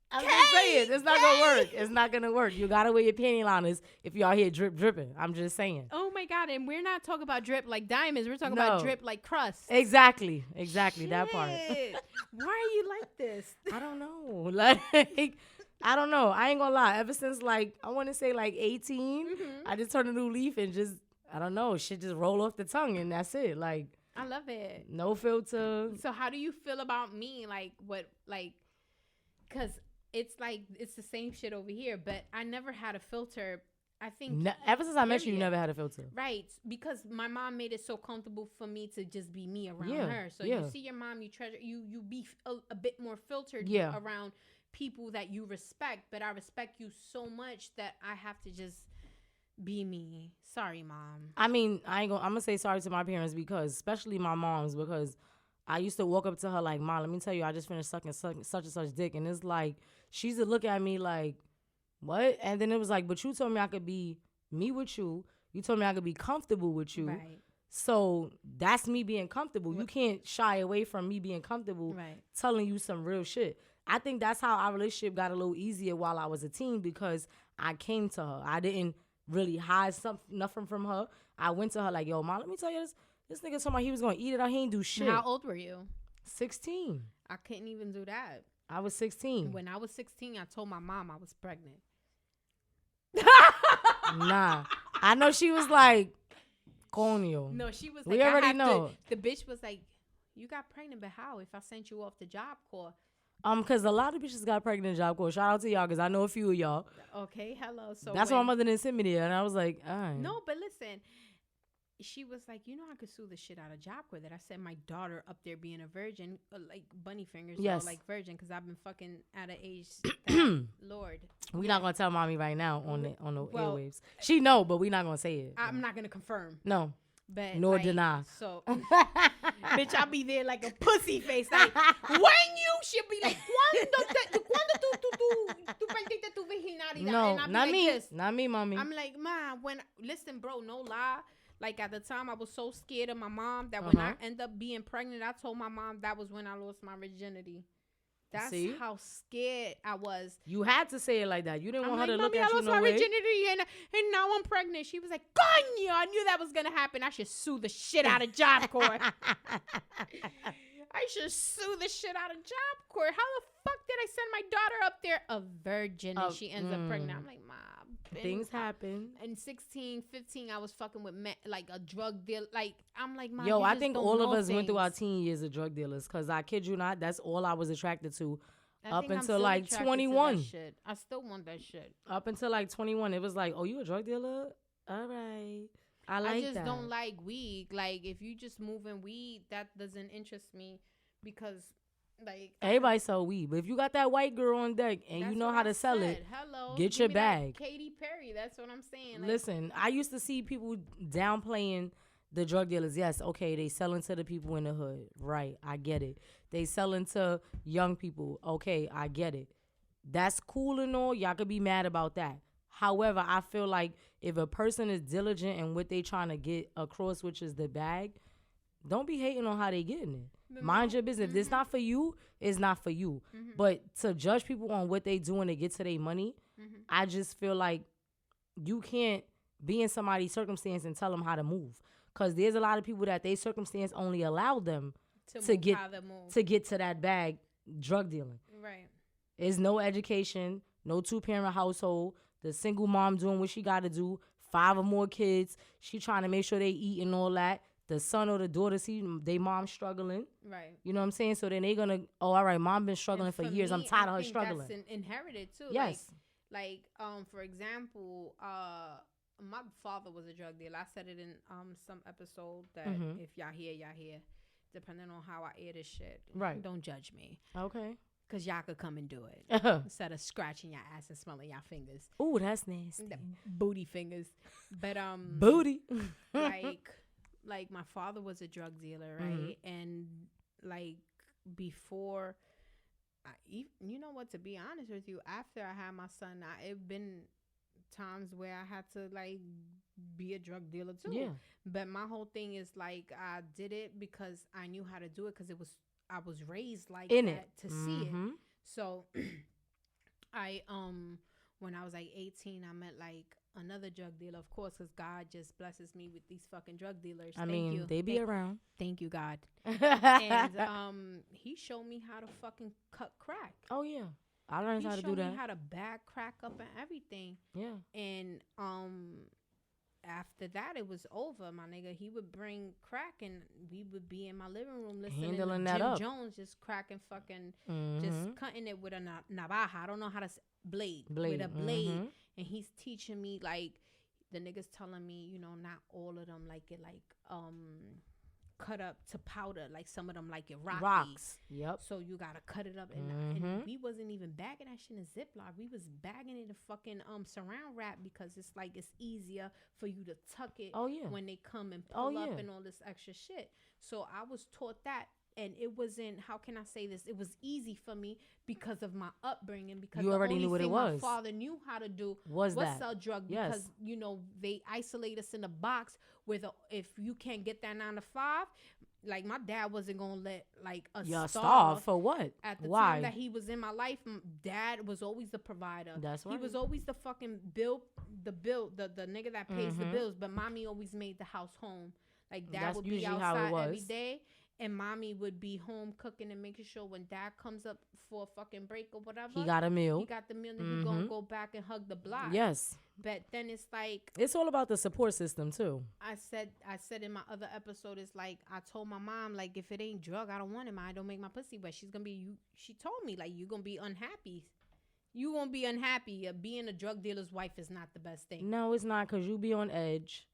I'm just saying, it's not gonna work. It's not gonna work. You gotta wear your panty liners if you out here dripping. I'm just saying. Oh my God, and we're not talking about drip like diamonds. We're talking about drip like crust. Exactly. That part. Why are you like this? I don't know. Like, I don't know. I ain't gonna lie. Ever since like, I want to say like 18, I just turned a new leaf and just, I don't know, shit just roll off the tongue and that's it. Like, I love it. No filter. So how do you feel about me? Like, what, like, because it's like, it's the same shit over here, but I never had a filter. I think ever since I met you never had a filter. Right. Because my mom made it so comfortable for me to just be me around her. So you see your mom, you treasure, you be a bit more filtered around people that you respect. But I respect you so much that I have to just be me. Sorry, mom. I mean, I'm gonna say sorry to my parents, because especially my mom's, because I used to walk up to her like, Mom, let me tell you, I just finished sucking such and such dick. And it's like, she used to look at me like, what? And then it was like, but you told me I could be me with you. You told me I could be comfortable with you. Right. So that's me being comfortable. You can't shy away from me being comfortable Right. telling you some real shit. I think that's how our relationship got a little easier while I was a teen because I came to her. I didn't really hide nothing from her. I went to her like, yo, mom, let me tell you this. This nigga told me he was going to eat it. I ain't do shit. How old were you? 16. I couldn't even do that. I was 16. When I was 16, I told my mom I was pregnant. Nah. I know she was like, coño. No, she was We like, already know. The bitch was like, you got pregnant, but how? If I sent you off the Job Corps. Because a lot of bitches got pregnant in Job Corps. Shout out to y'all, because I know a few of y'all. Okay, hello. So that's why my mother didn't send me there. And I was like, all right. No, but listen. She was like, you know, I could sue the shit out of Job Corps that I sent my daughter up there being a virgin, like bunny fingers, yes. like virgin, because I've been fucking at an age that, Lord. We're not going to tell mommy right now on the airwaves. She know, but we're not going to say it. I'm not going to confirm. No. But nor like, deny. So, bitch, I'll be there like a pussy face. Like, when you should be like, ¿Cuándo tú perdiste tu virginidad? No, and I'll be not like me. this. Not me, mommy. I'm like, ma, listen, bro, no lie. Like, at the time, I was so scared of my mom that when I end up being pregnant, I told my mom that was when I lost my virginity. That's how scared I was. You had to say it like that. You didn't want her to look at you no way. I lost my virginity and now I'm pregnant. She was like, coño, I knew that was going to happen. I should sue the shit out of Job Corps. I should sue the shit out of Job Corps. How the fuck did I send my daughter up there a virgin and she ends up pregnant? I'm like, Mom. Things happen. And 16, 15, I was fucking with like a drug deal. Like, I'm like, Mom, yo, I think all of us went through our teen years of drug dealers. Because I kid you not, that's all I was attracted to up until like 21. I still want that shit. Up until like 21, it was like, oh, you a drug dealer? All right. I just don't like weed. Like, if you just moving weed, that doesn't interest me because, like, everybody sell weed. But if you got that white girl on deck and you know how to sell it, get your bag. Katy Perry, that's what I'm saying. Like, listen, I used to see people downplaying the drug dealers. Yes, okay, they selling to the people in the hood. Right, I get it. They selling to young people. Okay, I get it. That's cool and all. Y'all could be mad about that. However, I feel like if a person is diligent in what they trying to get across, which is the bag, don't be hating on how they getting it. Mind your business. If it's not for you, it's not for you. But to judge people on what they doing to get to their money, I just feel like you can't be in somebody's circumstance and tell them how to move. Because there's a lot of people that their circumstance only allowed them to get to that bag drug dealing. Right. There's no education, no two-parent household. The single mom doing what she got to do, 5 or more kids. She trying to make sure they eat and all that. The son or the daughter see they mom struggling. Right. You know what I'm saying? So then they going to, oh, all right, mom been struggling for years. I'm tired of her struggling. That's inherited too. Yes. Like, for example, my father was a drug dealer. I said it in some episode that if y'all hear. Depending on how I air this shit. Right. Don't judge me. Okay. Because y'all could come and do it. Instead of scratching your ass and smelling your fingers. Ooh, that's nasty. The booty fingers. But, booty. like my father was a drug dealer, right? And, like, before, you know what, to be honest with you, after I had my son, it been times where I had to, like, be a drug dealer, too. Yeah. But my whole thing is, like, I did it because I knew how to do it because I was raised like in that it to see it. So I when I was like 18, I met like another drug dealer, of course, because God just blesses me with these fucking drug dealers. I mean, they be around. Thank you, God. And he showed me how to fucking cut crack. Oh yeah, I learned how to do that. He showed me how to bag crack up and everything. Yeah. And after that, it was over, my nigga. He would bring crack, and we would be in my living room listening handling to that Jim up. Jones, just cracking fucking, just cutting it with a navaja. I don't know how to blade with a blade, and he's teaching me, like, the niggas telling me, you know, not all of them like it, like cut up to powder, like some of them like it rocks. Yep. So you gotta cut it up, and we wasn't even bagging that shit in a Ziploc. We was bagging it in fucking saran wrap because it's like it's easier for you to tuck it. Oh yeah. When they come and pull up and all this extra shit. So I was taught that and it wasn't, how can I say this? It was easy for me because of my upbringing, because You the already only knew what it thing was. my father knew how to do Was was that? sell drug, Yes. because they isolate us in a box where if you can't get that 9 to 5, like my dad wasn't gonna let like us Y'all starve. starve for what? At the Why? time that he was in my life, dad was always the provider. That's He right. was always the fucking the nigga that pays the bills, but mommy always made the house home. Like dad That's would be usually how it outside every was. day, and mommy would be home cooking and making sure when dad comes up for a fucking break or whatever, He got a meal. he got the meal, and he gonna go back and hug the block. Yes. But then it's like, It's all about the support system too. I said in my other episode, it's like I told my mom, like, if it ain't drug, I don't want it, ma. I don't make my pussy wet. She's gonna be you. She told me, like, you're gonna be unhappy. You won't be unhappy. Being a drug dealer's wife is not the best thing. No, it's not, because you be on edge,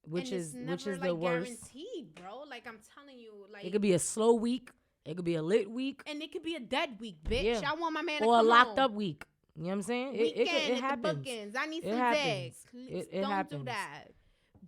which And is it's never, the worst. guaranteed, bro. Like, I'm telling you, like, It could be a slow week. It could be a lit week. and it could be a dead week, bitch. Yeah. I want my man to Or a come locked home. up week. You know what I'm saying? Weekend It at happens. the bookends. I need It some happens. Zags. It Don't happens. do that.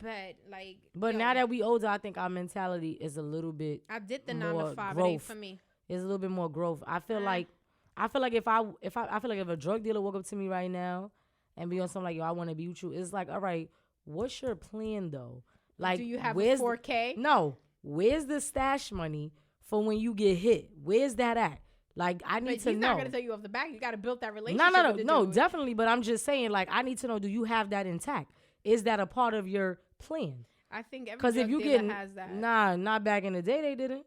But like, But yo, now that we older, I think our mentality is a little bit I did the 9 more to 5, it growth. ain't for me. It's a little bit more growth. I feel like if a drug dealer woke up to me right now and be on something like, yo, I want to be with you, it's like, all right, what's your plan though? Like, Do you have a where's 4K? No, where's the stash money for when you get hit? Where's that at? Like, I need But to he's know. not gonna tell you off the back. You got to build that relationship. No, with the dude. definitely. But I'm just saying, like, I need to know, do you have that intact? Is that a part of your plan? I think every Because drug if you dealer get has that. not back in the day, they didn't.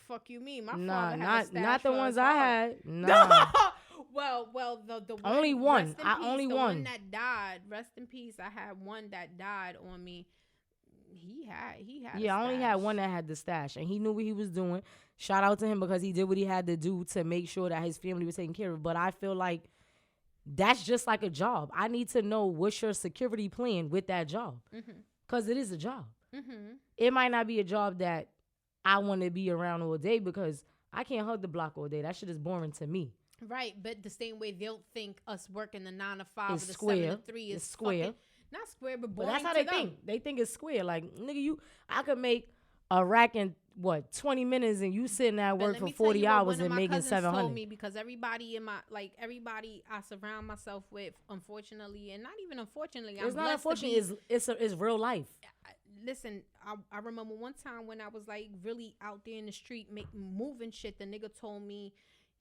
Fuck you, me. My Nah, father had a stash not the for ones us I all. had. Nah. well, the one, Only one. rest in I peace, only the one. that died. Rest in peace. I had one that died on me. He had. Yeah, a I only had stash. one that had the stash, and he knew what he was doing. Shout out to him because he did what he had to do to make sure that his family was taken care of. But I feel like that's just like a job. I need to know what's your security plan with that job, because it is a job. It might not be a job that I want to be around all day, because I can't hug the block all day. That shit is boring to me. Right, but the same way they'll think us working the 9 to 5 or It's the square. 7 to 3 is It's square. fucking, not square, but But boring. that's how to they them. think. They think it's square. Like, nigga, I could make a rack in 20 minutes, and you sitting at But work let for me tell 40 you what hours one of and my making cousins told 700. me, because everybody everybody I surround myself with, unfortunately, and not even unfortunately, I'm It's not blessed unfortunate. to be, It's real life. listen, I remember one time when I was like really out there in the street moving shit. The nigga told me,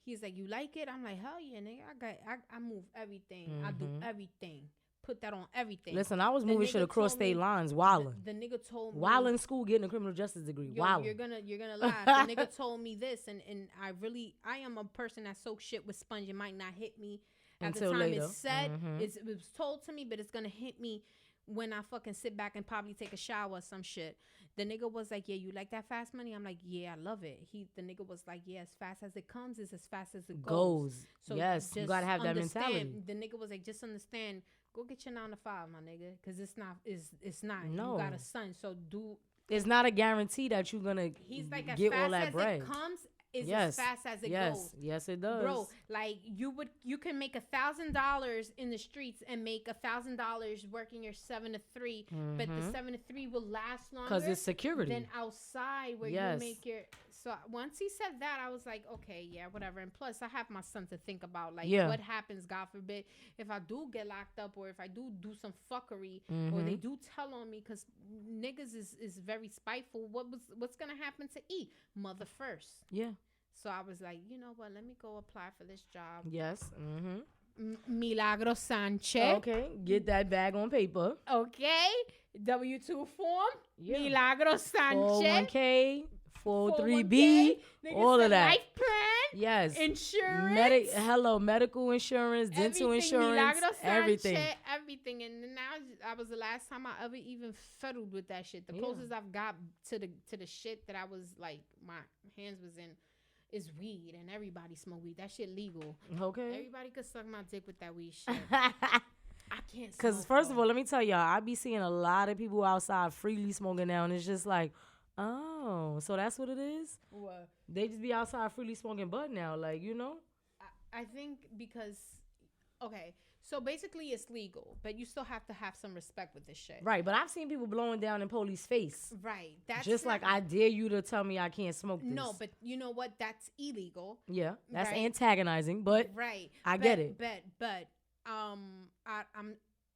he's like, "You like it?" I'm like, "Hell yeah, nigga! I move everything. I do everything. Put that on everything." Listen, I was The moving nigga shit across told me- state lines, wilding. The nigga told me, While in school, getting a criminal justice degree. Yo, Wilding. you're gonna laugh. The nigga told me this, and I am a person that soaks shit with sponge. It might not hit me at Until the time later. it's said. It was told to me, but it's gonna hit me when I fucking sit back and probably take a shower or some shit. The nigga was like, "Yeah, you like that fast money?" I'm like, "Yeah, I love it." The nigga was like, "Yeah, as fast as it comes is as fast as it goes." So yes, you just gotta have that understand- mentality. The nigga was like, "Just understand, go get your 9 to 5, my nigga, because it's not. No. You got a son, so do." It's not a guarantee that you're gonna He's like, as get all fast that as bread. it comes is Yes. as fast as it yes, goes. yes, it does, Bro, like you can make $1,000 in the streets and make $1,000 working your 7 to 3, but the 7 to 3 will last longer because it's security. than outside where Yes. you make your. So once he said that, I was like, okay, yeah, whatever. And plus, I have my son to think about, like, Yeah. what happens, God forbid, if I do get locked up, or if I do some fuckery, or they do tell on me, because niggas is very spiteful. What's gonna happen to E? Mother first. Yeah. So I was like, you know what? Let me go apply for this job. Yes. Milagro Sanchez. Okay. Get that bag on paper. Okay. W-2 form. Yeah. Milagro Sanchez. 401k, 403b, 401k, nigga all said of that. Life plan. Yes. Insurance. Medical insurance, dental everything, insurance, Milagro everything. Sanchez, everything. And then I was the last time I ever even fiddled with that shit. The closest I've got to the shit that I was like, my hands was in, is weed, and everybody smoke weed. That shit legal. Okay. Everybody could suck my dick with that weed shit. I can't. Because first of all, let me tell y'all, I be seeing a lot of people outside freely smoking now, and it's just like, oh, so that's what it is? What? They just be outside freely smoking bud now, like, you know? I think because, okay, So basically, it's legal, but you still have to have some respect with this shit. Right, but I've seen people blowing down in police face. Right. That's just not, like I dare you to tell me I can't smoke this. No, but you know what? That's illegal. Yeah, that's right? antagonizing, but right. I get it. But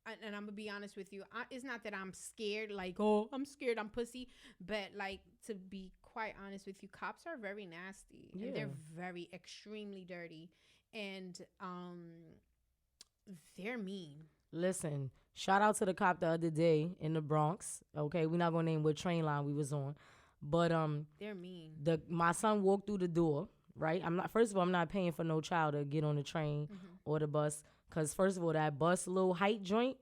and I'm gonna be honest with you. It's not that I'm scared, like, oh, I'm scared, I'm pussy, but like, to be quite honest with you, cops are very nasty, and they're very extremely dirty, and they're mean. Listen, shout out to the cop the other day in the Bronx. Okay, we're not gonna name what train line we was on, but they're mean. My son walked through the door. Right, first of all, I'm not paying for no child to get on the train or the bus, cause first of all, that bus little height joint,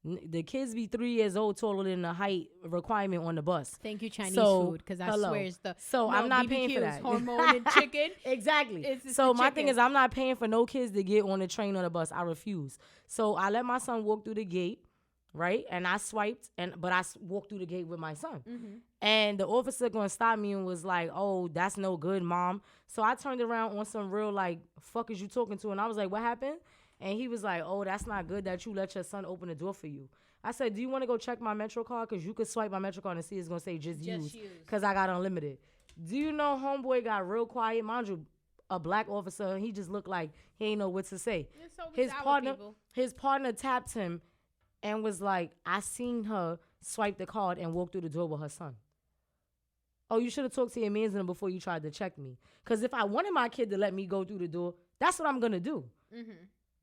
the kids be 3 years old taller than the height requirement on the bus. Thank you, Chinese food, because I swear it's the I'm not paying for that. Hormone and chicken. Exactly. So my thing is, I'm not paying for no kids to get on the train or the bus. I refuse. So I let my son walk through the gate, right? And I swiped, but I walked through the gate with my son. And the officer gonna stop me and was like, "Oh, that's no good, mom." So I turned around on some real like, "Fuck is you talking to?" And I was like, "What happened?" And he was like, "Oh, that's not good that you let your son open the door for you." I said, "Do you want to go check my Metro card? Because you could swipe my Metro card and see it's going to say just use. Because I got unlimited." Do you know homeboy got real quiet? Mind you, a black officer, he just looked like he ain't know what to say. His partner tapped him and was like, "I seen her swipe the card and walk through the door with her son." Oh, you should have talked to your mans before you tried to check me. Because if I wanted my kid to let me go through the door, that's what I'm going to do.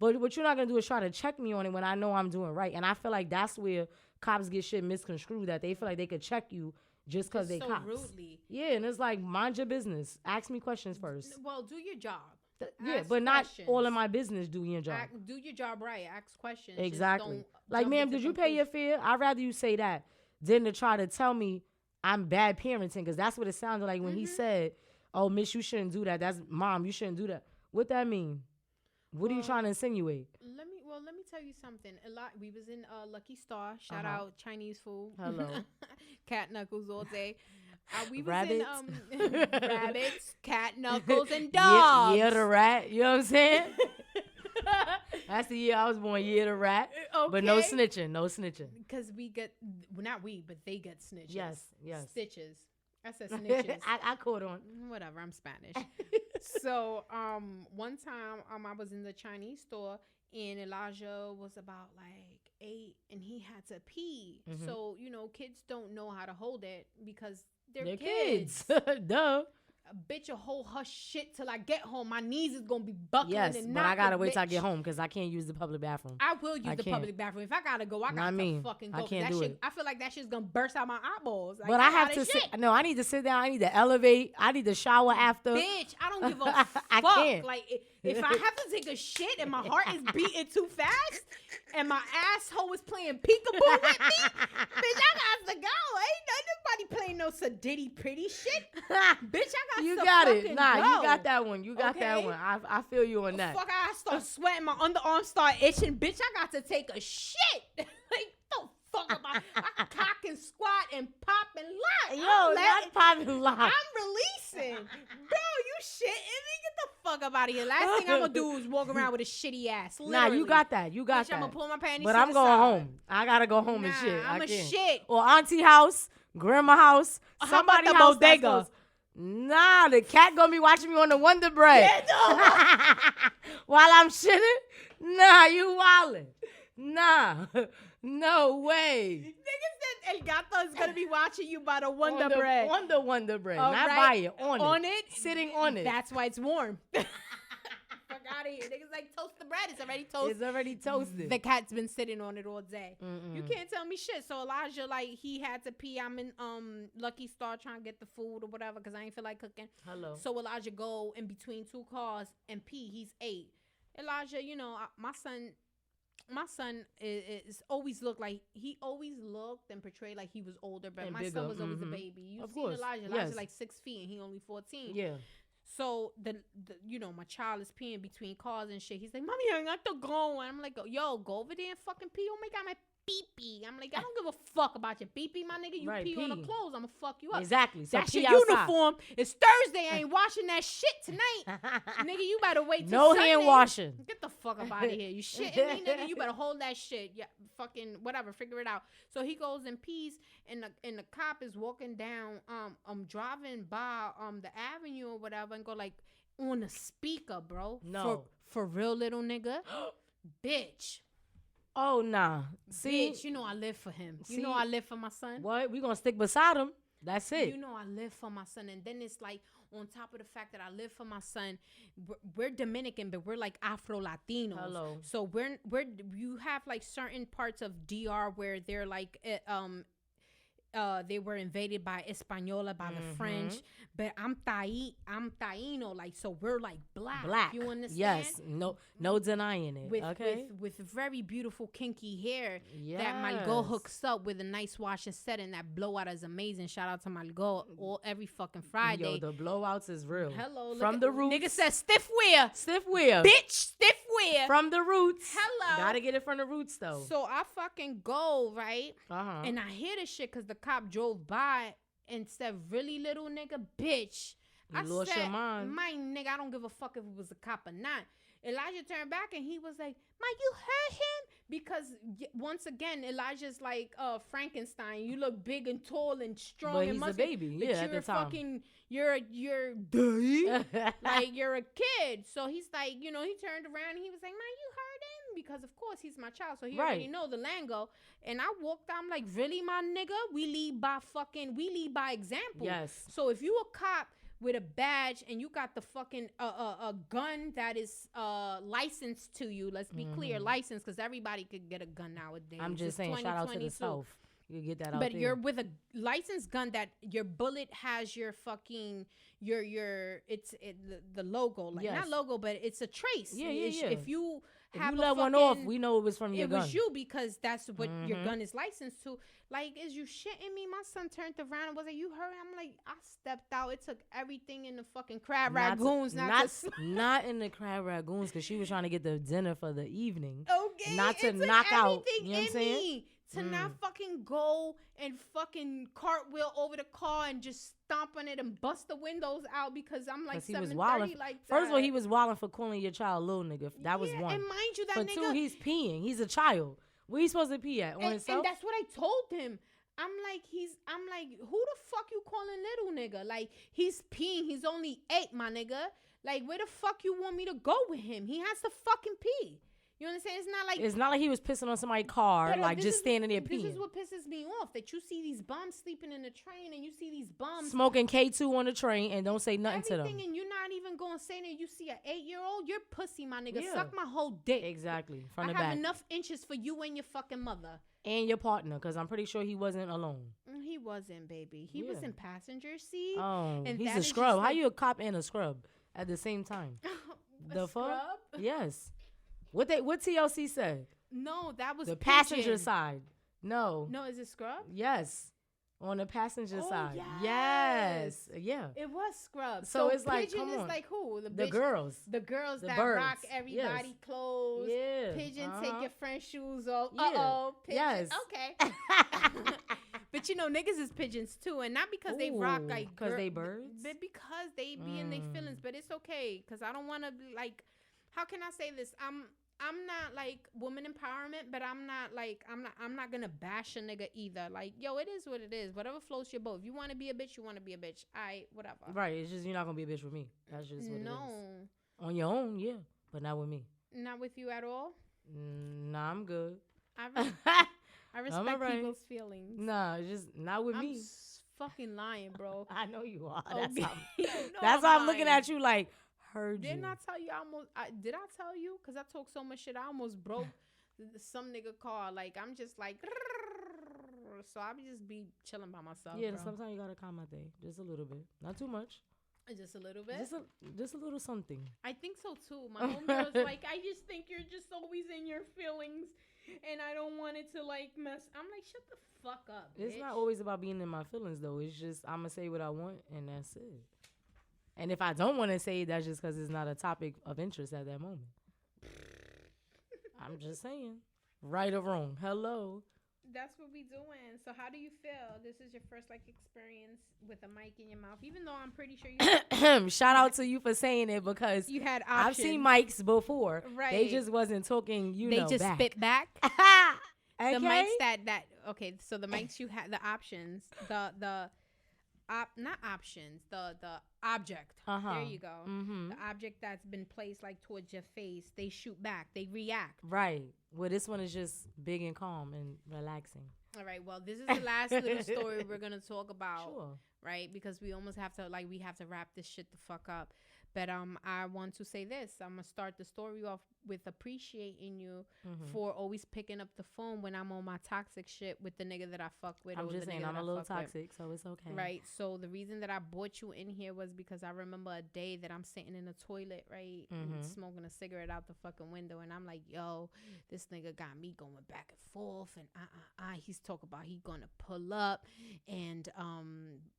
But what you're not going to do is try to check me on it when I know I'm doing right. And I feel like that's where cops get shit misconstrued, that they feel like they could check you just because they cops. Rudely. Yeah, and it's like, mind your business. Ask me questions first. Well, do your job. Yeah, but not all of my business do your job. Do your job right. Ask questions. Exactly. Like, ma'am, did you pay your fare? I'd rather you say that than to try to tell me I'm bad parenting, because that's what it sounded like when he said, "Oh, miss, you shouldn't do that. That's mom, you shouldn't do that." What that mean? What are you trying to insinuate? Let me tell you something. We was in Lucky Star. Shout out Chinese food. Hello. Cat knuckles all day. We was rabbits. in rabbits, cat knuckles, and dogs. Yeah, the rat. You know what I'm saying? That's the year I was born. Yeah, the rat. Okay. But no snitching. No snitching. Because we get, well, not we, but they get snitches. Yes. Stitches. I said snitches. I caught on. Whatever. I'm Spanish. So one time I was in the Chinese store, and Elijah was about like 8, and he had to pee. So kids don't know how to hold it because they're kids. Duh. Bitch, a whole hush shit till I get home. My knees is gonna be buckling. Yes, and but I gotta wait till I get home because I can't use the public bathroom. I will use the public bathroom. If I gotta go, I gotta fucking go. I can't do it. I feel like that shit's gonna burst out my eyeballs. Like, but I have to sit. No, I need to sit down. I need to elevate. I need to shower after. Bitch, I don't give a fuck. I can't. Like, if I have to take a shit and my heart is beating too fast and my asshole is playing peekaboo with me, bitch, I got to go. Ain't nobody playing no sadiddy pretty shit. Bitch, I got you to got fucking it. Nah, go. you got that one. You got that one. I feel you on that. Fuck, I start sweating. My underarms start itching. Bitch, I got to take a shit. Like, don't fuck about. I cock and squat and pop and lock. Yo, not pop and lock. I'm releasing. Bro, you shitting me? Get the fuck up out of here. Last thing I'm going to do is walk around with a shitty ass. Literally. Nah, you got that. You got bitch, that. I'm going to pull my panties but to I'm the going side. home. I got to go home and shit. I'm a shit. Or auntie house, grandma house, somebody the house. bodega? Nah, the cat gonna be watching me on the Wonder Bread. Yeah, while I'm shitting? Nah, you wildin'. Nah, no way. Niggas said El Gato is gonna be watching you by the Wonder Bread. On the Wonder Bread, all not right. by it. On it. Sitting on it. That's why it's warm. Fuck out of here. Niggas like toast the bread. It's already toasted. It's already toasted. The cat's been sitting on it all day. Mm-mm. You can't tell me shit. So Elijah, like, he had to pee. I'm in Lucky Star trying to get the food or whatever because I ain't feel like cooking. Hello. So Elijah go in between 2 cars and pee. He's 8. Elijah, my son is always looked like he always looked and portrayed like he was older, but and my bigger. son was always a baby. You of seen course. Elijah? Elijah's like 6 feet and he only 14. Yeah. So the my child is peeing between cars and shit. He's like, "Mommy, I got to go." And I'm like, "Yo, go over there and fucking pee. Oh my god, my pee pee. I'm like, I don't give a fuck about your pee, my nigga. You pee on the clothes, I'm gonna fuck you up. Exactly. So that's pee your outside. uniform. It's Thursday. I ain't washing that shit tonight. Nigga, you better wait till no Sunday. hand washing. Get the fuck up out of here. You shitting me, nigga? You better hold that shit. Yeah, fucking whatever. Figure it out. So he goes and pees, and the cop is walking down, driving by the avenue or whatever, and go like on the speaker, bro. No. For real, little nigga. Bitch. Oh, nah. See? Bitch, you know I live for him. You know I live for my son. What? We gonna stick beside him. That's it. You know I live for my son. And then it's like, on top of the fact that I live for my son, we're Dominican, but we're like Afro-Latinos. Hello. So you have like certain parts of DR where they're like, they were invaded by Española, by the French, but I'm Taino, like, so we're like black. You understand? Yes, no denying it. With very beautiful kinky hair that Malgo hooks up with a nice wash and set, and that blowout is amazing. Shout out to Malgo every fucking Friday. Yo, the blowouts is real. Hello, from the roots. Nigga says stiff wear, bitch, stiff wear from the roots. Hello, gotta get it from the roots though. So I fucking go right, and I hear this shit because the cop drove by and said, really, little nigga, bitch. I lost said, your mind. My nigga, I don't give a fuck if it was a cop or not. Elijah turned back and he was like, "Mike, you heard him?" Because once again, Elijah's like Frankenstein. You look big and tall and strong, but and he's muscular, a baby. but Yeah, you're at the time. fucking, you're like you're a kid. So he's like, he turned around and he was like, "Man, you heard him?" Because of course he's my child, so he already know the lingo. And I walked out, I'm like, "Really, my nigga? We lead by example." Yes. So if you a cop with a badge and you got the fucking a gun that is licensed to you, let's be clear, licensed, because everybody could get a gun nowadays. I'm just saying, shout out to the South. You can get that out but there. you're with a licensed gun that your bullet has your fucking the logo, like not logo, but it's a trace. Yeah. If you let one off, we know it was from your gun. It was you, because that's what your gun is licensed to. Like, is you shitting me? My son turned around and was like, "You heard?" I'm like, I stepped out. It took everything in the fucking crab ragoons, not in the crab ragoons, because she was trying to get the dinner for the evening. Okay, not to knock out. You know what I'm saying? Me to not fucking go and fucking cartwheel over the car and just stomp on it and bust the windows out, because I'm like 7:30 like that. First of all, he was wilding for calling your child little nigga. That was one. And mind you, that for nigga. two, he's peeing. He's a child. Where he supposed to pee at? On himself? And that's what I told him. I'm like, who the fuck you calling little nigga? Like, he's peeing. He's only 8, my nigga. Like, where the fuck you want me to go with him? He has to fucking pee. You understand? It's not like he was pissing on somebody's car, like just standing there peeing. This is what pisses me off, that you see these bums sleeping in the train, and you see these bums smoking K2 on the train and don't say nothing to them. And you're not even going to say that. You see an 8-year-old, you're pussy, my nigga. Suck my whole dick. Exactly. From the back. I have back. enough inches for you and your fucking mother. And your partner, because I'm pretty sure he wasn't alone. He wasn't, baby. He was in passenger seat. Oh, and he's a scrub. How you a cop and a scrub at the same time? The fuck? Yes. What TLC said? No, that was the passenger side. No, is it scrub? Yes, on the passenger side. Yes. Yeah. It was scrub. So it's like, Pigeon come on. is like who? The girls. The girls that birds. rock everybody clothes. Yeah. Pigeon, take your friend's shoes off. Yeah. Uh-oh. Pigeon. Yes. Okay. But niggas is pigeons too, and not because they rock like because they birds, but because they be in their feelings. But it's okay, because I don't want to be like, how can I say this? I'm not like woman empowerment, but I'm not gonna bash a nigga either. Like, yo, it is what it is. Whatever floats your boat. If you want to be a bitch, you want to be a bitch. Whatever. Right. It's just, you're not gonna be a bitch with me. That's just what it is. No. On your own, yeah, but not with me. Not with you at all. Nah, I'm good. I respect people's feelings. Nah, just not with me. Fucking lying, bro. I know you are. Okay. That's why I'm looking at you like, heard you. Didn't I tell you? Did I tell you? Because I talk so much shit. I almost broke some nigga car. Like, I'm just like, so I just be chilling by myself. Yeah, bro. sometimes you gotta calm my day, just a little bit, not too much. Just a little bit. Just a little something. I think so too. My homegirl's like, I just think you're just always in your feelings, and I don't want it to like mess. I'm like, shut the fuck up. It's bitch. not always about being in my feelings though. It's just, I'm gonna say what I want, and that's it. And if I don't want to say it, that's just because it's not a topic of interest at that moment. I'm just saying, right or wrong. Hello. that's what we doing. So how do you feel? This is your first like experience with a mic in your mouth, even though I'm pretty sure Shout out to you for saying it because you had I've options. seen mics before. Right. They just wasn't talking, They just back. spit back. Okay? The mics that okay. So the mics you had, the options, not options, the object. There you go. Mm-hmm. The object that's been placed like towards your face, they shoot back. They react. Right. Well, this one is just big and calm and relaxing. All right. Well, this is the last little story we're gonna talk about. Sure. Right? Because we almost have to we have to wrap this shit the fuck up. But I want to say this. I'm gonna start the story off with appreciating you for always picking up the phone when I'm on my toxic shit with the nigga that I fuck with. I'm just saying I'm a little toxic, so it's okay. Right. So the reason that I brought you in here was because I remember a day that I'm sitting in the toilet, right, and smoking a cigarette out the fucking window, and I'm like, yo, this nigga got me going back and forth, and he's talking about he gonna pull up, and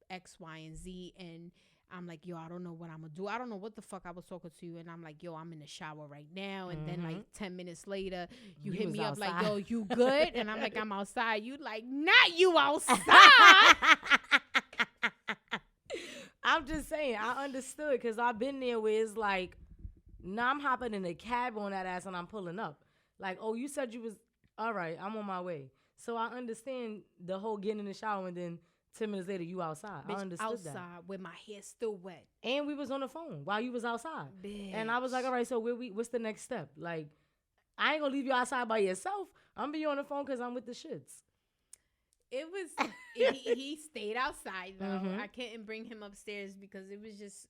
X, Y, and Z, and I'm like, yo, I don't know what I'm gonna do. I don't know what the fuck I was talking to you. And I'm like, yo, I'm in the shower right now. And then like 10 minutes later, you hit me outside. Up like, yo, you good? And I'm like, I'm outside. You like, not you outside. I'm just saying, I understood because I've been there where it's like, nah, I'm hopping in a cab on that ass and I'm pulling up. Like, oh, you said you was, all right, I'm on my way. So I understand the whole getting in the shower and then 10 minutes later, you outside. Bitch, I understood outside that. with my hair still wet. And we was on the phone while you was outside. Bitch. And I was like, all right, so what's the next step? Like, I ain't gonna leave you outside by yourself. I'm gonna be on the phone because I'm with the shits. It was, he stayed outside though. I couldn't bring him upstairs because it was just,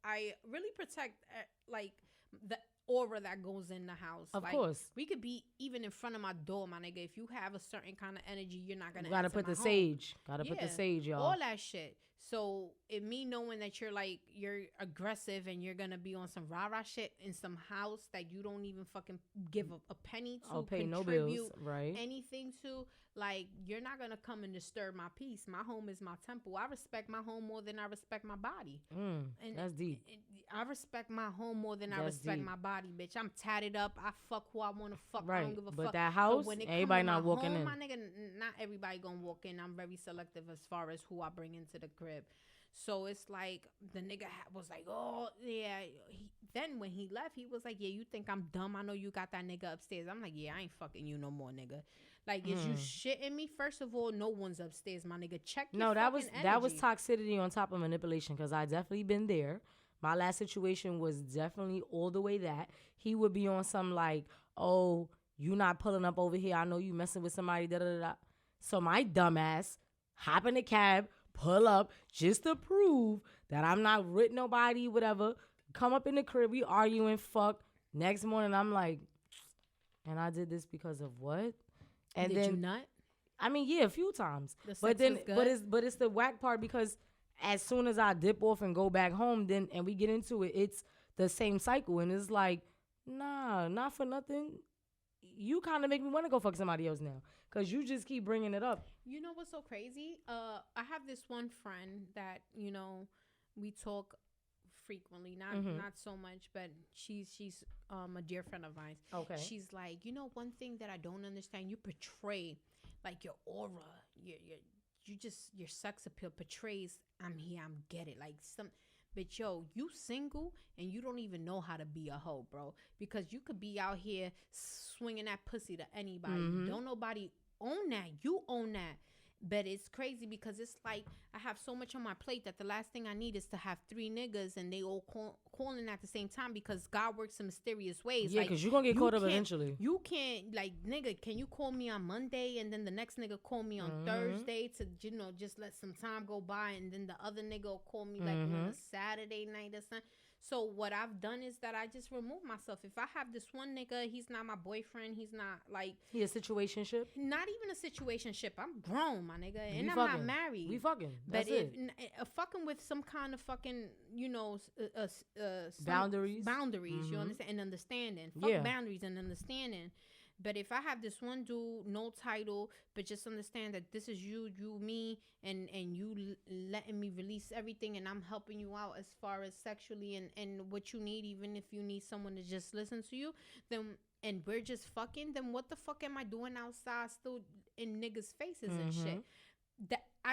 I really protect like the aura that goes in the house. Of like, course. We could be even in front of my door, my nigga. If you have a certain kind of energy, you're not gonna. Gotta put the sage. Gotta put the sage, y'all. All that shit. So me knowing that you're aggressive and you're gonna be on some rah-rah shit in some house that you don't even fucking give a penny to, pay no bills, right? Anything to, like, you're not gonna come and disturb my peace. My home is my temple. I respect my home more than I respect my body. And that's deep. I respect my home more than I respect deep. my body, bitch. I'm tatted up. I fuck who I want to fuck. Right. I don't give a fuck. But that house, everybody not walking home, in. My nigga, not everybody gonna walk in. I'm very selective as far as who I bring into the crib. So it's like the nigga was like, oh yeah. Then when he left, he was like, yeah, you think I'm dumb? I know you got that nigga upstairs. I'm like, yeah, I ain't fucking you no more, nigga. Like, is you shitting me? First of all, no one's upstairs, my nigga. Check your No, that was energy. toxicity on top of manipulation because I definitely been there. My last situation was definitely all the way that. He would be on some like, oh, you not pulling up over here. I know you messing with somebody, da-da-da-da. So my dumbass hop in the cab, pull up just to prove that I'm not with nobody, whatever. Come up in the crib, we arguing, fuck. Next morning, I'm like, and I did this because of what? And did then, you not? I mean, yeah, a few times. The But sex then, was good? but it's the whack part because as soon as I dip off and go back home, then and we get into it, it's the same cycle, and it's like, nah, not for nothing. You kind of make me want to go fuck somebody else now because you just keep bringing it up. You know what's so crazy? I have this one friend that, you know, we talk frequently, not so much, but she's a dear friend of mine. Okay. She's like, you know, one thing that I don't understand, you portray like your aura, your sex appeal portrays, I'm here, I'm get it, like some. But yo, you single and you don't even know how to be a hoe, bro. Because you could be out here swinging that pussy to anybody. Don't nobody own that. You own that. But it's crazy because it's like I have so much on my plate that the last thing I need is to have 3 niggas and they all calling at the same time because God works in mysterious ways. Yeah, because you're going to get caught up eventually. You can't, like, nigga, can you call me on Monday and then the next nigga call me on Thursday to, you know, just let some time go by and then the other nigga will call me like on a Saturday night or something. So what I've done is that I just remove myself. If I have this one nigga, he's not my boyfriend. He's not like... He a situationship? Not even a situationship. I'm grown, my nigga. And I'm fucking. not married. We fucking. That's but it. Fucking with some kind of fucking, you know... boundaries. Boundaries, you understand? And understanding. Fuck boundaries and understanding. But if I have this one dude, no title, but just understand that this is you, me, and you letting me release everything, and I'm helping you out as far as sexually and what you need, even if you need someone to just listen to you, then and we're just fucking, then what the fuck am I doing outside still in niggas' faces and shit.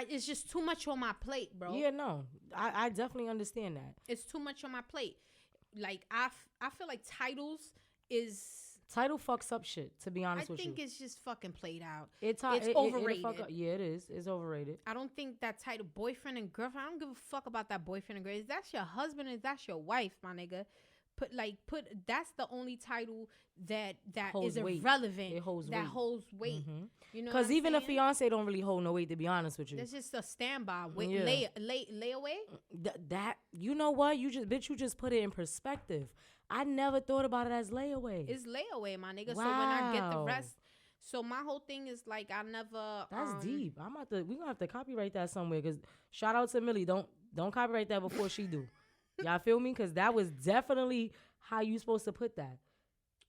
It's just too much on my plate, bro. Yeah, no, I definitely understand that. It's too much on my plate. Like I feel like titles is title fucks up shit. To be honest with you, I think it's just fucking played out. It's overrated. Yeah, it is. It's overrated. I don't think that title boyfriend and girlfriend. I don't give a fuck about that boyfriend and girlfriend. If that's your husband, if that's your wife, my nigga. That's the only title that holds is weight. Irrelevant. It holds that weight. holds weight. Mm-hmm. You know, because even a fiance don't really hold no weight. To be honest with you, it's just a standby. Yeah. Layaway. That you know what you just put it in perspective. I never thought about it as layaway. It's layaway, my nigga. Wow. So when I get the rest. So my whole thing is like I never. That's deep. We gonna have to copyright that somewhere. Cause shout out to Millie. Don't copyright that before she do. Y'all feel me? Cause that was definitely how you supposed to put that.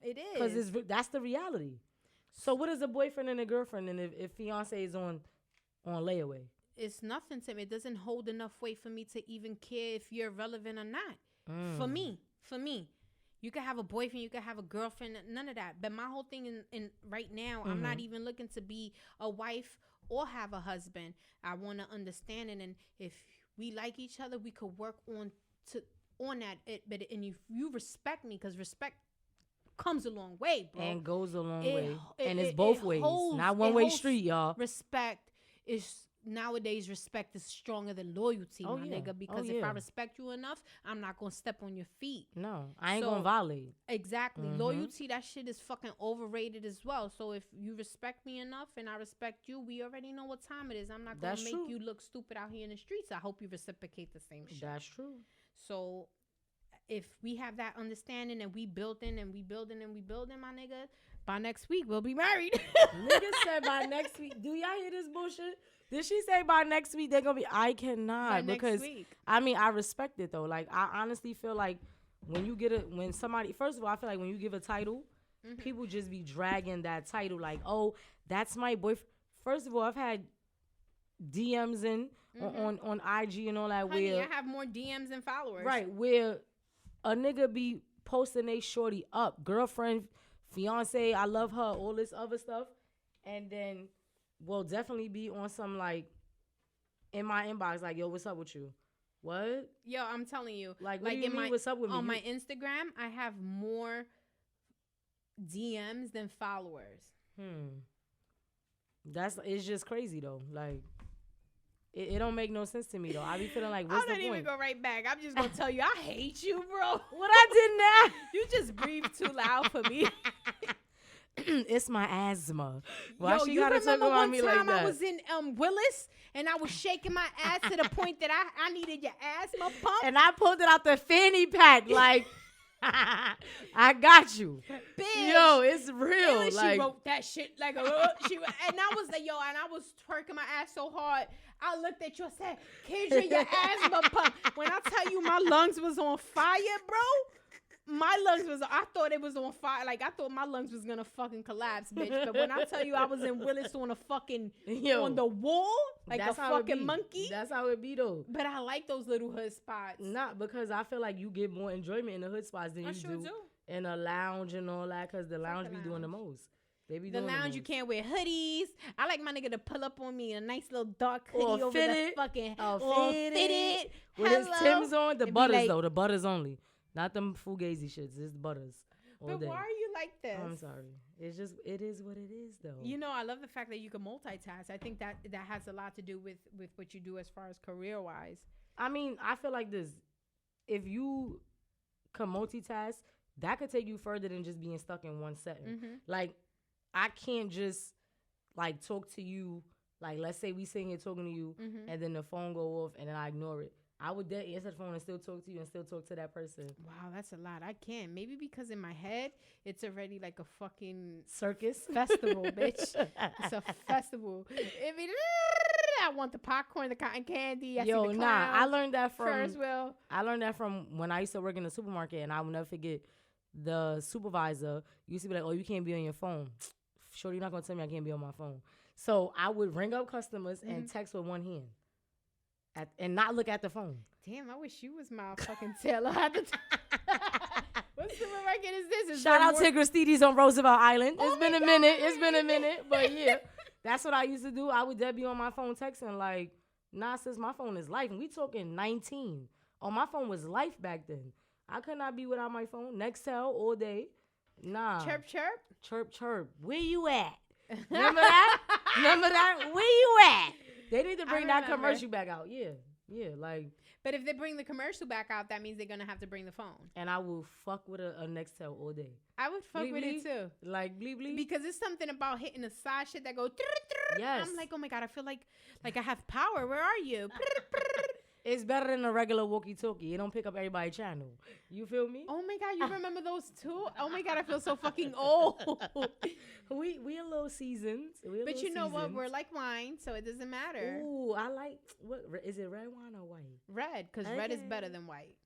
It is. Cause that's the reality. So what is a boyfriend and a girlfriend? And if fiance is on layaway, it's nothing to me. It doesn't hold enough weight for me to even care if you're relevant or not. For me. You could have a boyfriend, you could have a girlfriend, none of that. But my whole thing in right now, I'm not even looking to be a wife or have a husband. I want to understand it, and if we like each other, we could work on that. But if you respect me, because respect comes a long way, bro, and goes a long way, and it's both ways, not one way street, y'all. Respect is. Nowadays, respect is stronger than loyalty, my nigga. Because if I respect you enough, I'm not gonna step on your feet. No, I ain't gonna violate. Exactly. Loyalty, that shit is fucking overrated as well. So if you respect me enough and I respect you, we already know what time it is. I'm not gonna make you look stupid out here in the streets. I hope you reciprocate the same shit. That's true. So if we have that understanding and we building, my nigga, by next week we'll be married. Nigga said by next week. Do y'all hear this bullshit? Did she say by next week they're gonna be? I cannot, because I mean I respect it though. Like I honestly feel like when somebody, first of all, I feel like when you give a title, people just be dragging that title like, oh, that's my boyfriend. First of all, I've had DMs on IG and all that. Honey, where I have more DMs than followers. Right, where a nigga be posting they shorty up, girlfriend, fiance, I love her, all this other stuff, and then will definitely be on some like in my inbox like, yo, what's up with you? What? Yo, I'm telling you, like what do you mean, what's up with me? On my Instagram, I have more DMs than followers. It's just crazy though. Like it don't make no sense to me though. I be feeling like, what's the point? I'm not even go right back. I'm just gonna tell you, I hate you, bro. What I did now? You just breathed too loud for me. It's my asthma. Why she gotta talk about me like that? I was in Willis and I was shaking my ass to the point that I needed your asthma pump. And I pulled it out the fanny pack like, I got you. Bitch. Yo, it's real. And like, she wrote that shit like, and I was like, and I was twerking my ass so hard. I looked at you and said, Kendra, your asthma pump. When I tell you my lungs was on fire, bro. I thought it was on fire. Like, I thought my lungs was gonna fucking collapse, bitch. But when I tell you I was in Willis on a fucking, on the wall, like a fucking monkey. That's how it be, though. But I like those little hood spots. Not because I feel like you get more enjoyment in the hood spots than you do in a lounge and all that, because the lounge be doing the most. They be doing the lounge, you can't wear hoodies. I like my nigga to pull up on me in a nice little dark hoodie over the fucking, fitted. With his Timbs on, the butters though, the butters only. Not them fugazi shits. It's butters. But why are you like this? I'm sorry. It is what it is, though. You know, I love the fact that you can multitask. I think that has a lot to do with what you do as far as career-wise. I mean, I feel like this. If you can multitask, that could take you further than just being stuck in one setting. Like, I can't just, like, talk to you. Like, let's say we sitting here talking to you, and then the phone go off, and then I ignore it. I would answer the phone and still talk to you and still talk to that person. Wow, that's a lot. I can't. Maybe because in my head, it's already like a fucking circus festival, bitch. It's a festival. I want the popcorn, the cotton candy. I see the clowns, I learned that from Ferris wheel. I learned that from when I used to work in the supermarket, and I will never forget the supervisor used to be like, "Oh, you can't be on your phone." Shorty, you're not gonna tell me I can't be on my phone. So I would ring up customers and text with one hand. And not look at the phone. Damn, I wish you was my fucking tailor at the time. What supermarket is this? Shout out to Gristides on Roosevelt Island. It's been a minute, but yeah. That's what I used to do. I would be on my phone texting like, nah, sis, my phone is life. And we talking 19. Oh, my phone was life back then. I could not be without my phone. Nextel all day. Nah. Chirp, chirp. Chirp, chirp. Where you at? Remember that? Remember that? Where you at? They need to bring that commercial back out. Yeah. Yeah, like. But if they bring the commercial back out, that means they're going to have to bring the phone. And I will fuck with a Nextel all day. I would fuck with it too. Like, bleep, bleep. Because it's something about hitting the side shit that go. Yes. I'm like, oh my God, I feel like I have power. Where are you? It's better than a regular walkie-talkie. It don't pick up everybody's channel. You feel me? Oh my God, you remember those too? Oh my God, I feel so fucking old. we a little seasoned. But you know what? We're like wine, so it doesn't matter. Ooh, I like, what, is it red wine or white? Red, because red is better than white.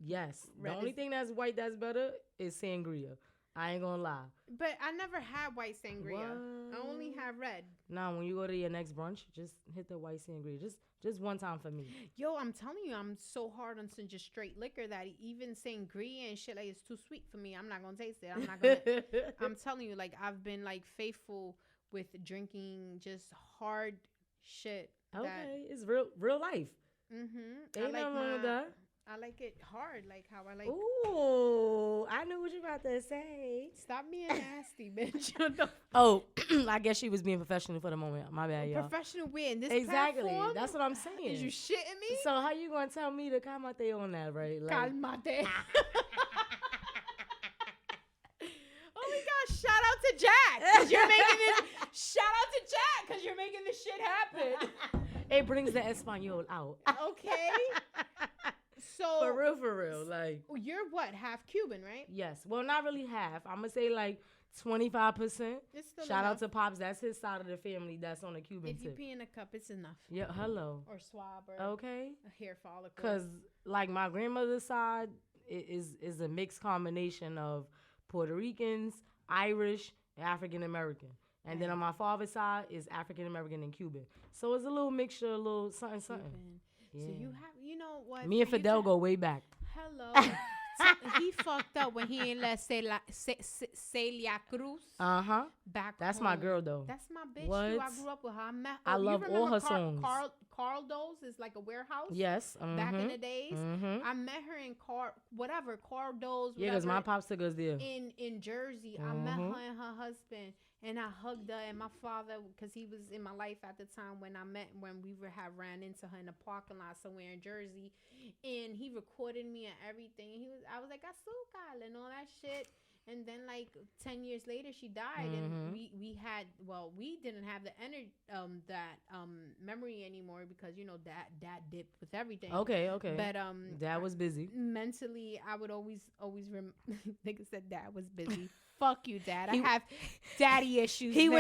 Yes. Red the only thing that's white that's better is sangria. I ain't gonna lie. But I never had white sangria. What? I only have red. Nah, when you go to your next brunch, just hit the white sangria. Just one time for me. Yo, I'm telling you, I'm so hard on some just straight liquor that even sangria and shit like it's too sweet for me. I'm not gonna taste it. I'm not gonna. I'm telling you, like I've been like faithful with drinking just hard shit. Okay, it's real life. Mm-hmm. Ain't nothing wrong with that. I like it hard, like how I like. Ooh, I knew what you were about to say. Stop being nasty, bitch. Oh, I guess she was being professional for the moment. My bad, y'all. Professional win. This exactly. Platform? That's what I'm saying. Is you shitting me? So how you gonna tell me to calmate on that, right? Like, calmate. Oh my gosh! Shout out to Jack because you're making this. Shout out to Jack because you're making this shit happen. It brings the Espanol out. Okay. So for real, like you're what, half Cuban, right? Yes. Well, not really half. I'm gonna say like 25%. Shout out to Pops. That's his side of the family. That's on the Cuban tip. If you tip. pee in a cup, it's enough. Yeah. Hello. Or swab or okay. A hair follicle. Cause like my grandmother's side is a mixed combination of Puerto Ricans, Irish, and African American. And then on my father's side is African American and Cuban. So it's a little mixture, a little something. Yeah. So you have, you know what? Me and Fidel go way back. Hello. He fucked up when he ain't let Celia Cruz. Back That's home. My girl though. That's my bitch what? too. I grew up with her. I love all her songs. Carl Doe's is like a warehouse. Yes. Back in the days. I met her in Carl Doe's. Yeah, because my pops took us there. In Jersey. I met her and her husband. And I hugged her, and my father, because he was in my life at the time when we ran into her in the parking lot somewhere in Jersey, and he recorded me and everything. And I was like, "Azúcar" and all that shit. And then like 10 years later, she died, and we didn't have the energy, memory anymore because dad dipped with everything. Okay. But dad was busy. Mentally, I would always nigga said dad was busy. Fuck you, Dad. I have daddy issues. He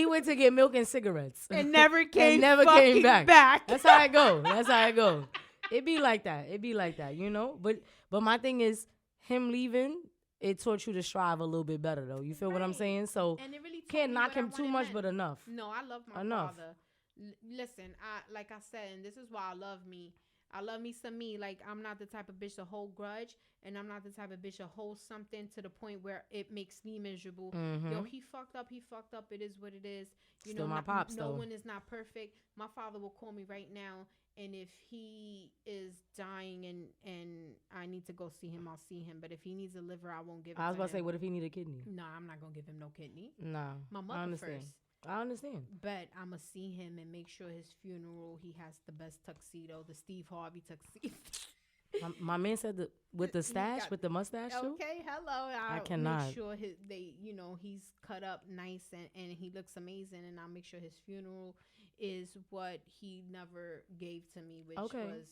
went to get milk and cigarettes and never came back. That's how it go. It be like that, you know. But my thing is, him leaving, it taught you to strive a little bit better, though. You feel what I'm saying? So and it really can't knock him too much, but enough. No, I love my father. Listen, like I said, and this is why I love me. I love me some me. Like, I'm not the type of bitch to hold grudge, and I'm not the type of bitch to hold something to the point where it makes me miserable. Yo, he fucked up. It is what it is. You Still know, my pops, no though. one is not perfect. My father will call me right now, and if he is dying and I need to go see him, I'll see him. But if he needs a liver, I won't give it. I was about to say, what if he need a kidney? No, I'm not gonna give him no kidney. Nah, my mother first. I understand. But I'm going to see him and make sure his funeral, he has the best tuxedo, the Steve Harvey tuxedo. my man said with the stash, with the mustache too? Okay, hello. I cannot. Make sure he's cut up nice and he looks amazing. And I'll make sure his funeral is what he never gave to me, which was,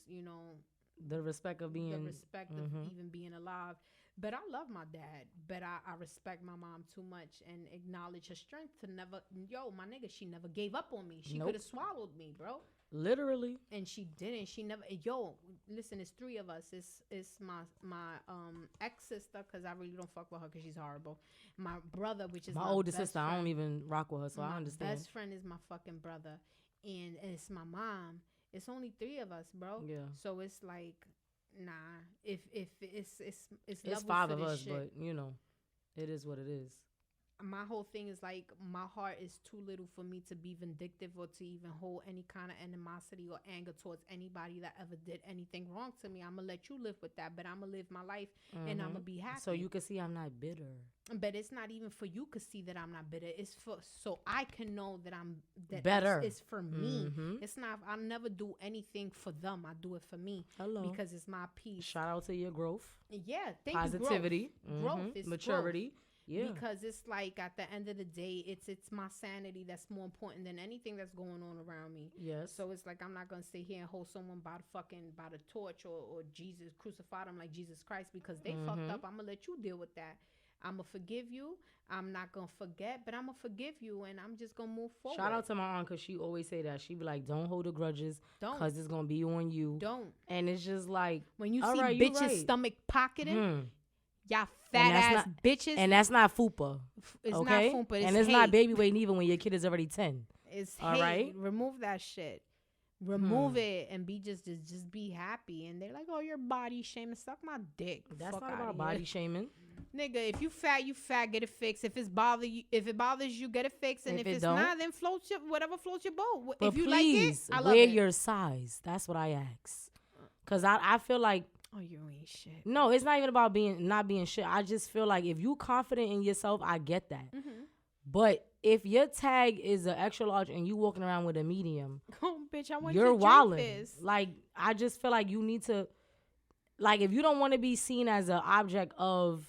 the respect of being. The respect of even being alive. But I love my dad, but I respect my mom too much and acknowledge her strength to never, my nigga, she never gave up on me. She could have swallowed me, bro. Literally. And she didn't. She never, listen, it's three of us. It's my ex-sister, because I really don't fuck with her because she's horrible. My brother, which is my older sister, friend. I don't even rock with her, so I understand. My best friend is my fucking brother. And it's my mom. It's only three of us, bro. Yeah. So it's like, nah, if it's five of us, shit. But it is what it is. my whole thing is like my heart is too little for me to be vindictive or to even hold any kind of animosity or anger towards anybody that ever did anything wrong to me. I'm gonna let you live with that, but I'm gonna live my life and I'm gonna be happy. So you can see I'm not bitter. But it's not even for you to see that I'm not bitter. It's for so I can know that I'm that better. It's for me. It's not. I never do anything for them. I do it for me. Hello. Because it's my peace. Shout out to your growth. Yeah, thank positivity, you. Growth is maturity. Growth. Yeah. Because it's like at the end of the day, it's my sanity that's more important than anything that's going on around me. Yes. So it's like I'm not gonna sit here and hold someone by the torch or Jesus, crucify them like Jesus Christ because they fucked up. I'm gonna let you deal with that. I'm gonna forgive you. I'm not gonna forget, but I'm gonna forgive you, and I'm just gonna move forward. Shout out to my aunt because she always say that. She be like, "Don't hold the grudges, don't, because it's gonna be on you." Don't. And it's just like when you see bitches stomach pocketing. Y'all fat ass bitches. And that's not fupa. It's okay? not fupa. It's and it's hate. not baby weight even when your kid is already 10. It's all hate. Right? Remove that shit. Remove it and be just be happy. And they're like, oh, you're body shaming. Suck my dick. That's Fuck not out about body shaming. Nigga, if you fat, get it fixed. If it bothers you, get it fixed. And if it's not, then whatever floats your boat. But if you please, like it, I love wear it. your size. That's what I ask. Because I feel like, oh, you ain't shit. No, it's not even about not being shit. I just feel like if you confident in yourself, I get that. But if your tag is an extra large and you walking around with a medium, oh, bitch, I want you're you to drink wildin'. this. Like, I just feel like you need to, like, if you don't want to be seen as an object of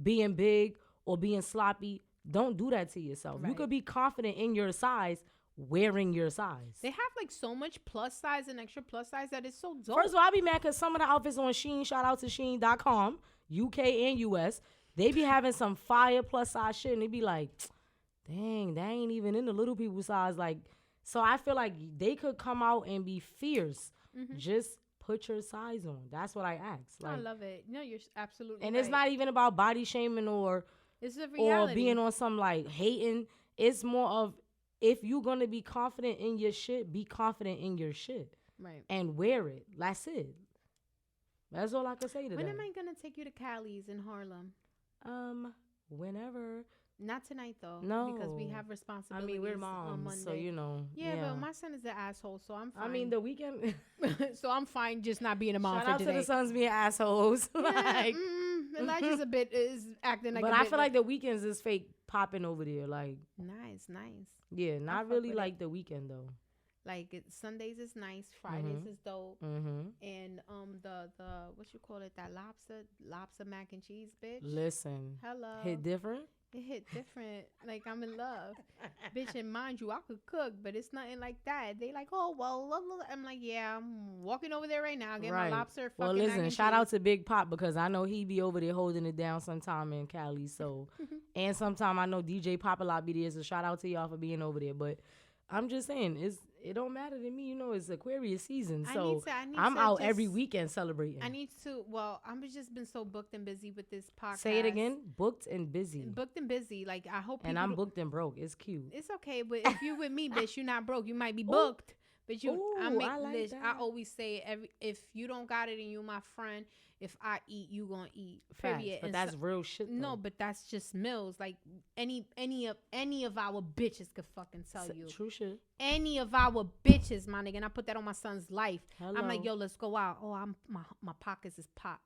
being big or being sloppy, don't do that to yourself. Right. You could be confident in your size, wearing your size. They have like so much plus size and extra plus size that it's so dope. First of all, I be mad because some of the outfits on Shein, shout out to Shein.com, UK and US, they be having some fire plus size shit and they be like, dang, that ain't even in the little people size. Like, so I feel like they could come out and be fierce. Just put your size on. That's what I ask. Like, I love it. No, you're absolutely and right. it's not even about body shaming or it's a reality. Or being on some like hating. It's more of, if you're gonna be confident in your shit, be confident in your shit. Right. And wear it. That's it. That's all I can say to When that. am I gonna take you to Cali's in Harlem? Whenever. Not tonight though. No. Because we have responsibilities. I mean, we're on moms, Monday. so you know. Yeah, but my son is an asshole, so I'm fine. I mean, the weekend. So I'm fine just not being a mom Shout for out today. to the sons being assholes. Like, Elijah's is acting like but a I bit feel like the weekends is fake popping over there. Like, nice. Yeah, not really like the weekend though. Like Sundays is nice, Fridays is dope, and the what you call it, that lobster mac and cheese, bitch. Listen, hello, hit different. It hit different. Like, I'm in love, bitch. And mind you, I could cook, but it's nothing like that. They like, oh well, I'm like, yeah, I'm walking over there right now, get my lobster. Well, listen, shout out to Big Pop because I know he be over there holding it down sometime in Cali. So, and sometime I know DJ Pop a lot be there. So shout out to y'all for being over there. But I'm just saying, it don't matter to me. You know, it's Aquarius season, so I'm out every weekend celebrating. I need to. Well, I'm just been so booked and busy with this podcast. Say it again. Booked and busy. Booked and busy. Like, I hope. And I'm booked and broke. It's cute. It's okay, but if you with me, bitch, you're not broke. You might be booked, but you. Ooh, I like this. that. I always say if you don't got it and you my friend, if I eat, you gonna eat. Period. But that's real shit. Though. No, but that's just Mills. Like any of our bitches could fucking tell you. True shit. Any of our bitches, my nigga, and I put that on my son's life. Hello. I'm like, yo, let's go out. Oh, my pockets is pop.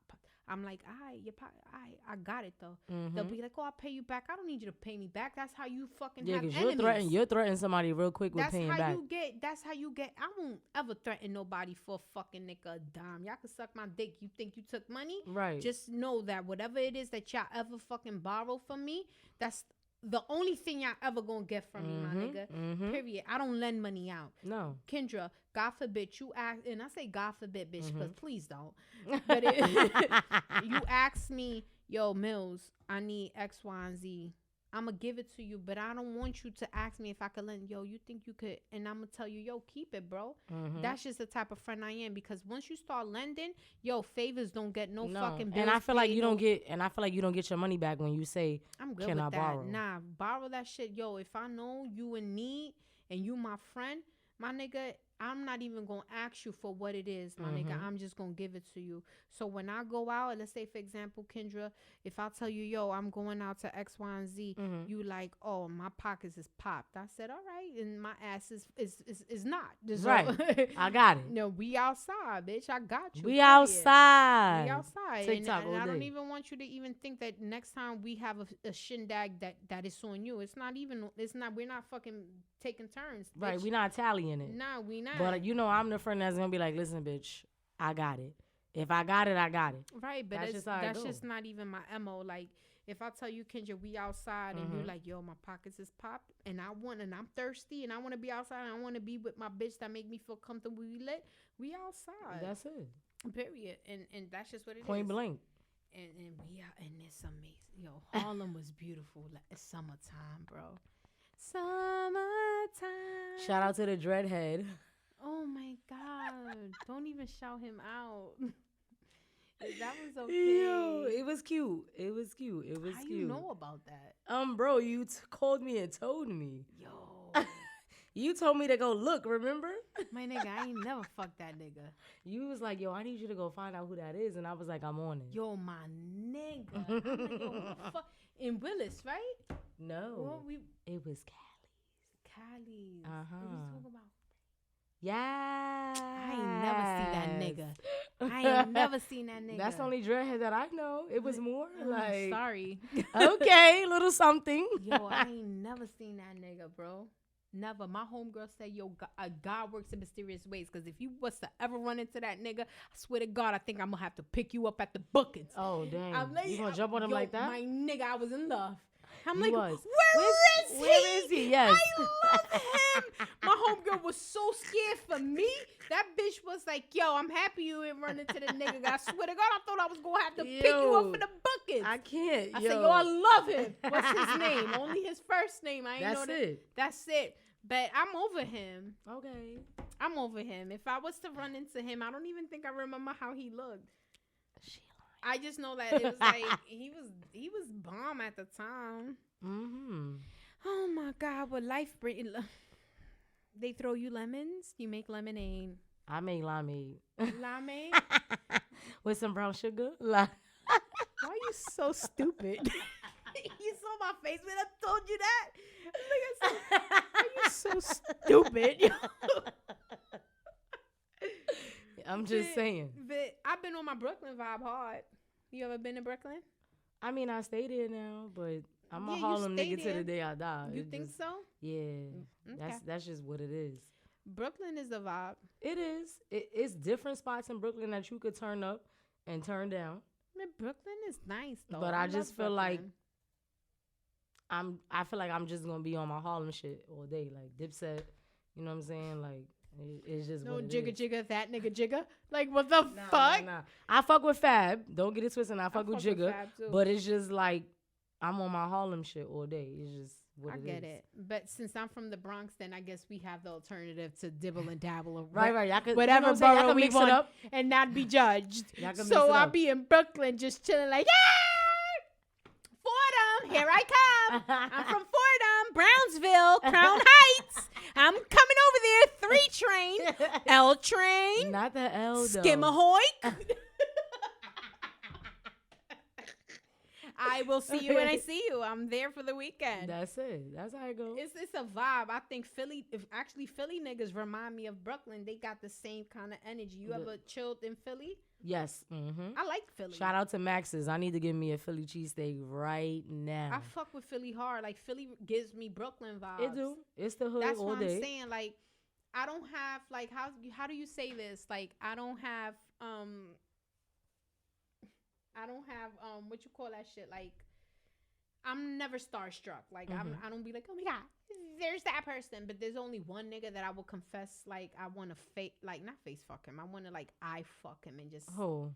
I'm like, I got it though. They'll be like, oh, I'll pay you back. I don't need you to pay me back. That's how you fucking have enemies. You're threatening somebody real quick with paying back. That's how you get. I won't ever threaten nobody for a fucking nigga a dime. Y'all can suck my dick. You think you took money? Right. Just know that whatever it is that y'all ever fucking borrow from me, that's the only thing y'all ever gonna get from me, my nigga. Period. I don't lend money out. No. Kendra, God forbid you ask, and I say God forbid, bitch, because please don't. But you ask me, yo, Mills, I need X, Y, and Z. I'm going to give it to you, but I don't want you to ask me if I could lend. Yo, you think you could? And I'm going to tell you, yo, keep it, bro. That's just the type of friend I am, because once you start lending, yo, favors don't get no fucking bills. And I feel like you don't get your money back when you say, I'm good can with I that. borrow? Nah, borrow that shit. Yo, if I know you in need and you my friend, my nigga, I'm not even gonna ask you for what it is, my nigga. I'm just gonna give it to you. So when I go out, and let's say for example, Kendra, if I tell you, yo, I'm going out to X, Y, and Z, you like, oh, my pockets is popped. I said, all right, and my ass is not. So, Right. I got it. No, we outside, bitch. I got you. We period. outside. We outside. TikTok And all I don't day. even want you to even think that next time we have a shindig that is on you. It's not even. It's not. We're not fucking taking turns. Right. Bitch. We not tallying it. Nah, we not. But you know, I'm the friend that's gonna be like, listen, bitch, I got it. If I got it, I got it. Right, but That's that's just not even my MO. Like, if I tell you, Kendra, we outside, and you're like, yo, my pockets is popped, and I'm thirsty, and I want to be outside, and I want to be with my bitch that make me feel comfortable. We outside. That's it. Period. And that's just what it is. Point blank. And we are, and it's amazing. Yo, Harlem was beautiful. Like, it's summertime, bro. Summertime. Shout out to the dreadhead. Oh my God! Don't even shout him out. That was okay. Yo, it was cute. It was cute. It was How cute. you know about that? Bro, you called me and told me. Yo, You told me to go look, remember? my nigga, I ain't never fucked that nigga. You was like, yo, I need you to go find out who that is. And I was like, I'm on it. Yo, my nigga. I'm like, yo, who the fuck? In Willis, right? No. Well, It was Cali. Uh-huh. What we talking about? Yeah. I ain't never seen that nigga. I ain't never seen that nigga. That's the only dreadhead that I know. It was more like, sorry. okay, little something. Yo, I ain't never seen that nigga, bro. Never. My homegirl said, yo, God works in mysterious ways. Because if you was to ever run into that nigga, I swear to God, I think I'm going to have to pick you up at the buckets. Oh, dang. I'm like, You going to jump on him yo, like that? My nigga, I was in love. I'm You like, was. Where is he? Yes. I love him. My homegirl was so scared for me. That bitch was like, yo, I'm happy you didn't run into the nigga. I swear to God, I thought I was going to have to pick you up for the buckets. I can't. I said, yo, I love him. What's his name? Only his first name. I ain't That's know that. it. That's it. But I'm over him. Okay. I'm over him. If I was to run into him, I don't even think I remember how he looked. I just know that it was like he was bomb at the time. Mm-hmm. Oh my God, what life bring? They throw you lemons. You make lemonade. I make limeade. Limeade? With some brown sugar. Why are you so stupid? You saw my face when I told you that. Why you so stupid? I'm just saying. But I've been on my Brooklyn vibe hard. You ever been to Brooklyn? I mean, I stay there now, but I'm a Yeah, you Harlem stay nigga there. to the day I die. You It think just- so? Yeah. Okay. That's just what it is. Brooklyn is the vibe. It is. It's different spots in Brooklyn that you could turn up and turn down. Man, Brooklyn is nice though. But I love just feel like Brooklyn. I feel like I'm just gonna be on my Harlem shit all day, like Dipset. You know what I'm saying? Like it's just no what it jigger is. jigger that nigga jigger. Like what the Nah, fuck? nah. I fuck with Fab. Don't get it twisted. I fuck with Jigga. Fab too. But it's just like I'm on my Harlem shit all day. It's just what I it get is. it. But since I'm from the Bronx, then I guess we have the alternative to dibble and dabble of Right. Y'all could, whatever you know what I'm saying? Y'all borough could we mix want it up. and not be judged. Y'all can mix So it I'll up. be in Brooklyn just chilling like, yeah, Fordham, here I come. I'm from Fordham, Brownsville, Crown Heights. I'm coming over there. 3 train, L train, Not the L though. Skimmerhoik. I will see you when I see you. I'm there for the weekend. That's it. That's how it goes. It's a vibe. I think Philly niggas remind me of Brooklyn. They got the same kind of energy. You ever chilled in Philly? Yes. Mm-hmm. I like Philly. Shout out to Max's. I need to give me a Philly cheesesteak right now. I fuck with Philly hard. Like Philly gives me Brooklyn vibes. It do. It's the hood That's all what day. I'm saying. Like I don't have like how do you say this? Like I don't have what you call that shit? Like I'm never starstruck. Like I don't be like, oh my God, there's that person. But there's only one nigga that I will confess like I want to not face fuck him. I want to like eye fuck him and just Oh,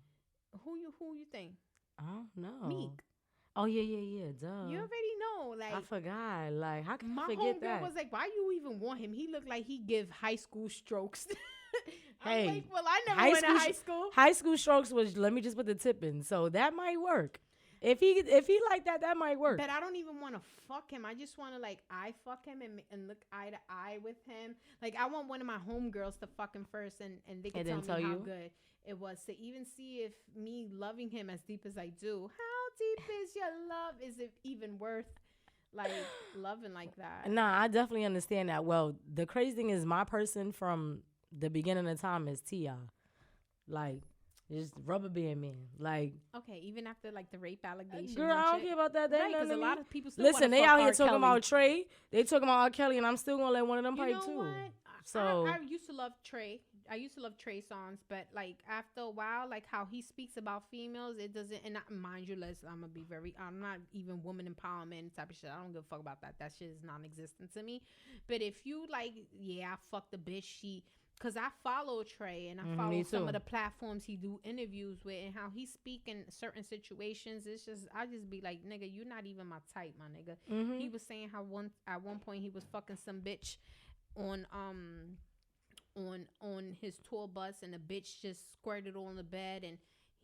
who you think? I don't know. Meek. Oh yeah. Duh. You already know. Like I forgot. Like how can my I forget homegirl that? was like, why you even want him? He looked like he give high school strokes. Hey, I'm like, well, I never went to high school. High school strokes was let me just put the tip in, so that might work. If he like that, that might work. But I don't even want to fuck him. I just want to like I fuck him and look eye to eye with him. Like I want one of my homegirls to fuck him first, and they can tell me how good it was to even see if me loving him as deep as I do. How deep is your love? Is it even worth like loving like that? Nah, I definitely understand that. Well, the crazy thing is my person from the beginning of time is T.I. Like, just rubber band man. Like, okay, even after like the rape allegations. Girl, I don't care about that. Right, because a lot of people still listen. They out here talking Kelly. about Trey. They talking about R. Kelly, and I'm still gonna let one of them pipe too. What? So I used to love Trey. I used to love Trey songs, but like after a while, like how he speaks about females, it doesn't. And mind you, I'm gonna be I'm not even woman empowerment type of shit. I don't give a fuck about that. That shit is non-existent to me. But if you like, yeah, I fucked the bitch. Cause I follow Trey and I follow some of the platforms he do interviews with and how he speak in certain situations. It's just I just be like, nigga, you're not even my type, my nigga. He was saying how at one point he was fucking some bitch on his tour bus and the bitch just squirted on the bed and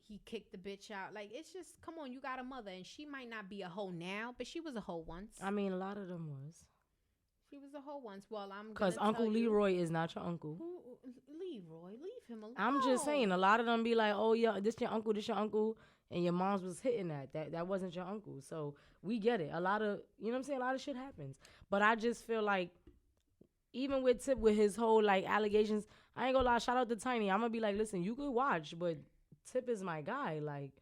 he kicked the bitch out. Like it's just come on, you got a mother and she might not be a hoe now, but she was a hoe once. I mean, a lot of them was. She was a hoe once. Well, I'm because Uncle Leroy is not your uncle. Leroy, leave him alone. I'm just saying, a lot of them be like, "Oh yeah, this your uncle," and your mom's was hitting that wasn't your uncle. So we get it. A lot of you know what I'm saying. A lot of shit happens, but I just feel like even with Tip with his whole like allegations, I ain't gonna lie. Shout out to Tiny. I'm gonna be like, listen, you could watch, but Tip is my guy. Like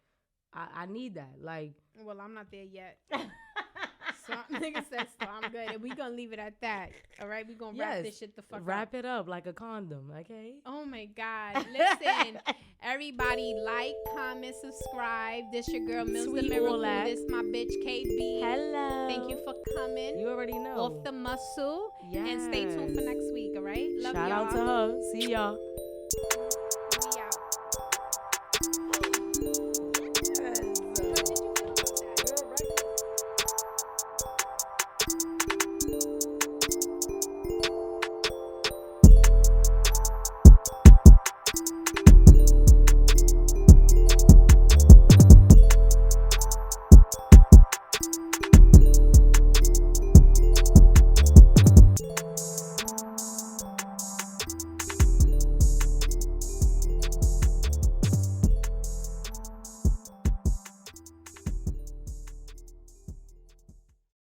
I need that. Like, well, I'm not there yet. So nigga says so. I'm good. And we gonna leave it at that. All right, we gonna wrap this shit the fuck up. Wrap it up like a condom, okay? Oh my God. Listen, everybody like, comment, subscribe. This your girl Mills the Miracle. This my bitch KB. Hello. Thank you for coming. You already know. Off the muscle. Yes. And stay tuned for next week, all right? Love Shout y'all. out to her. See y'all.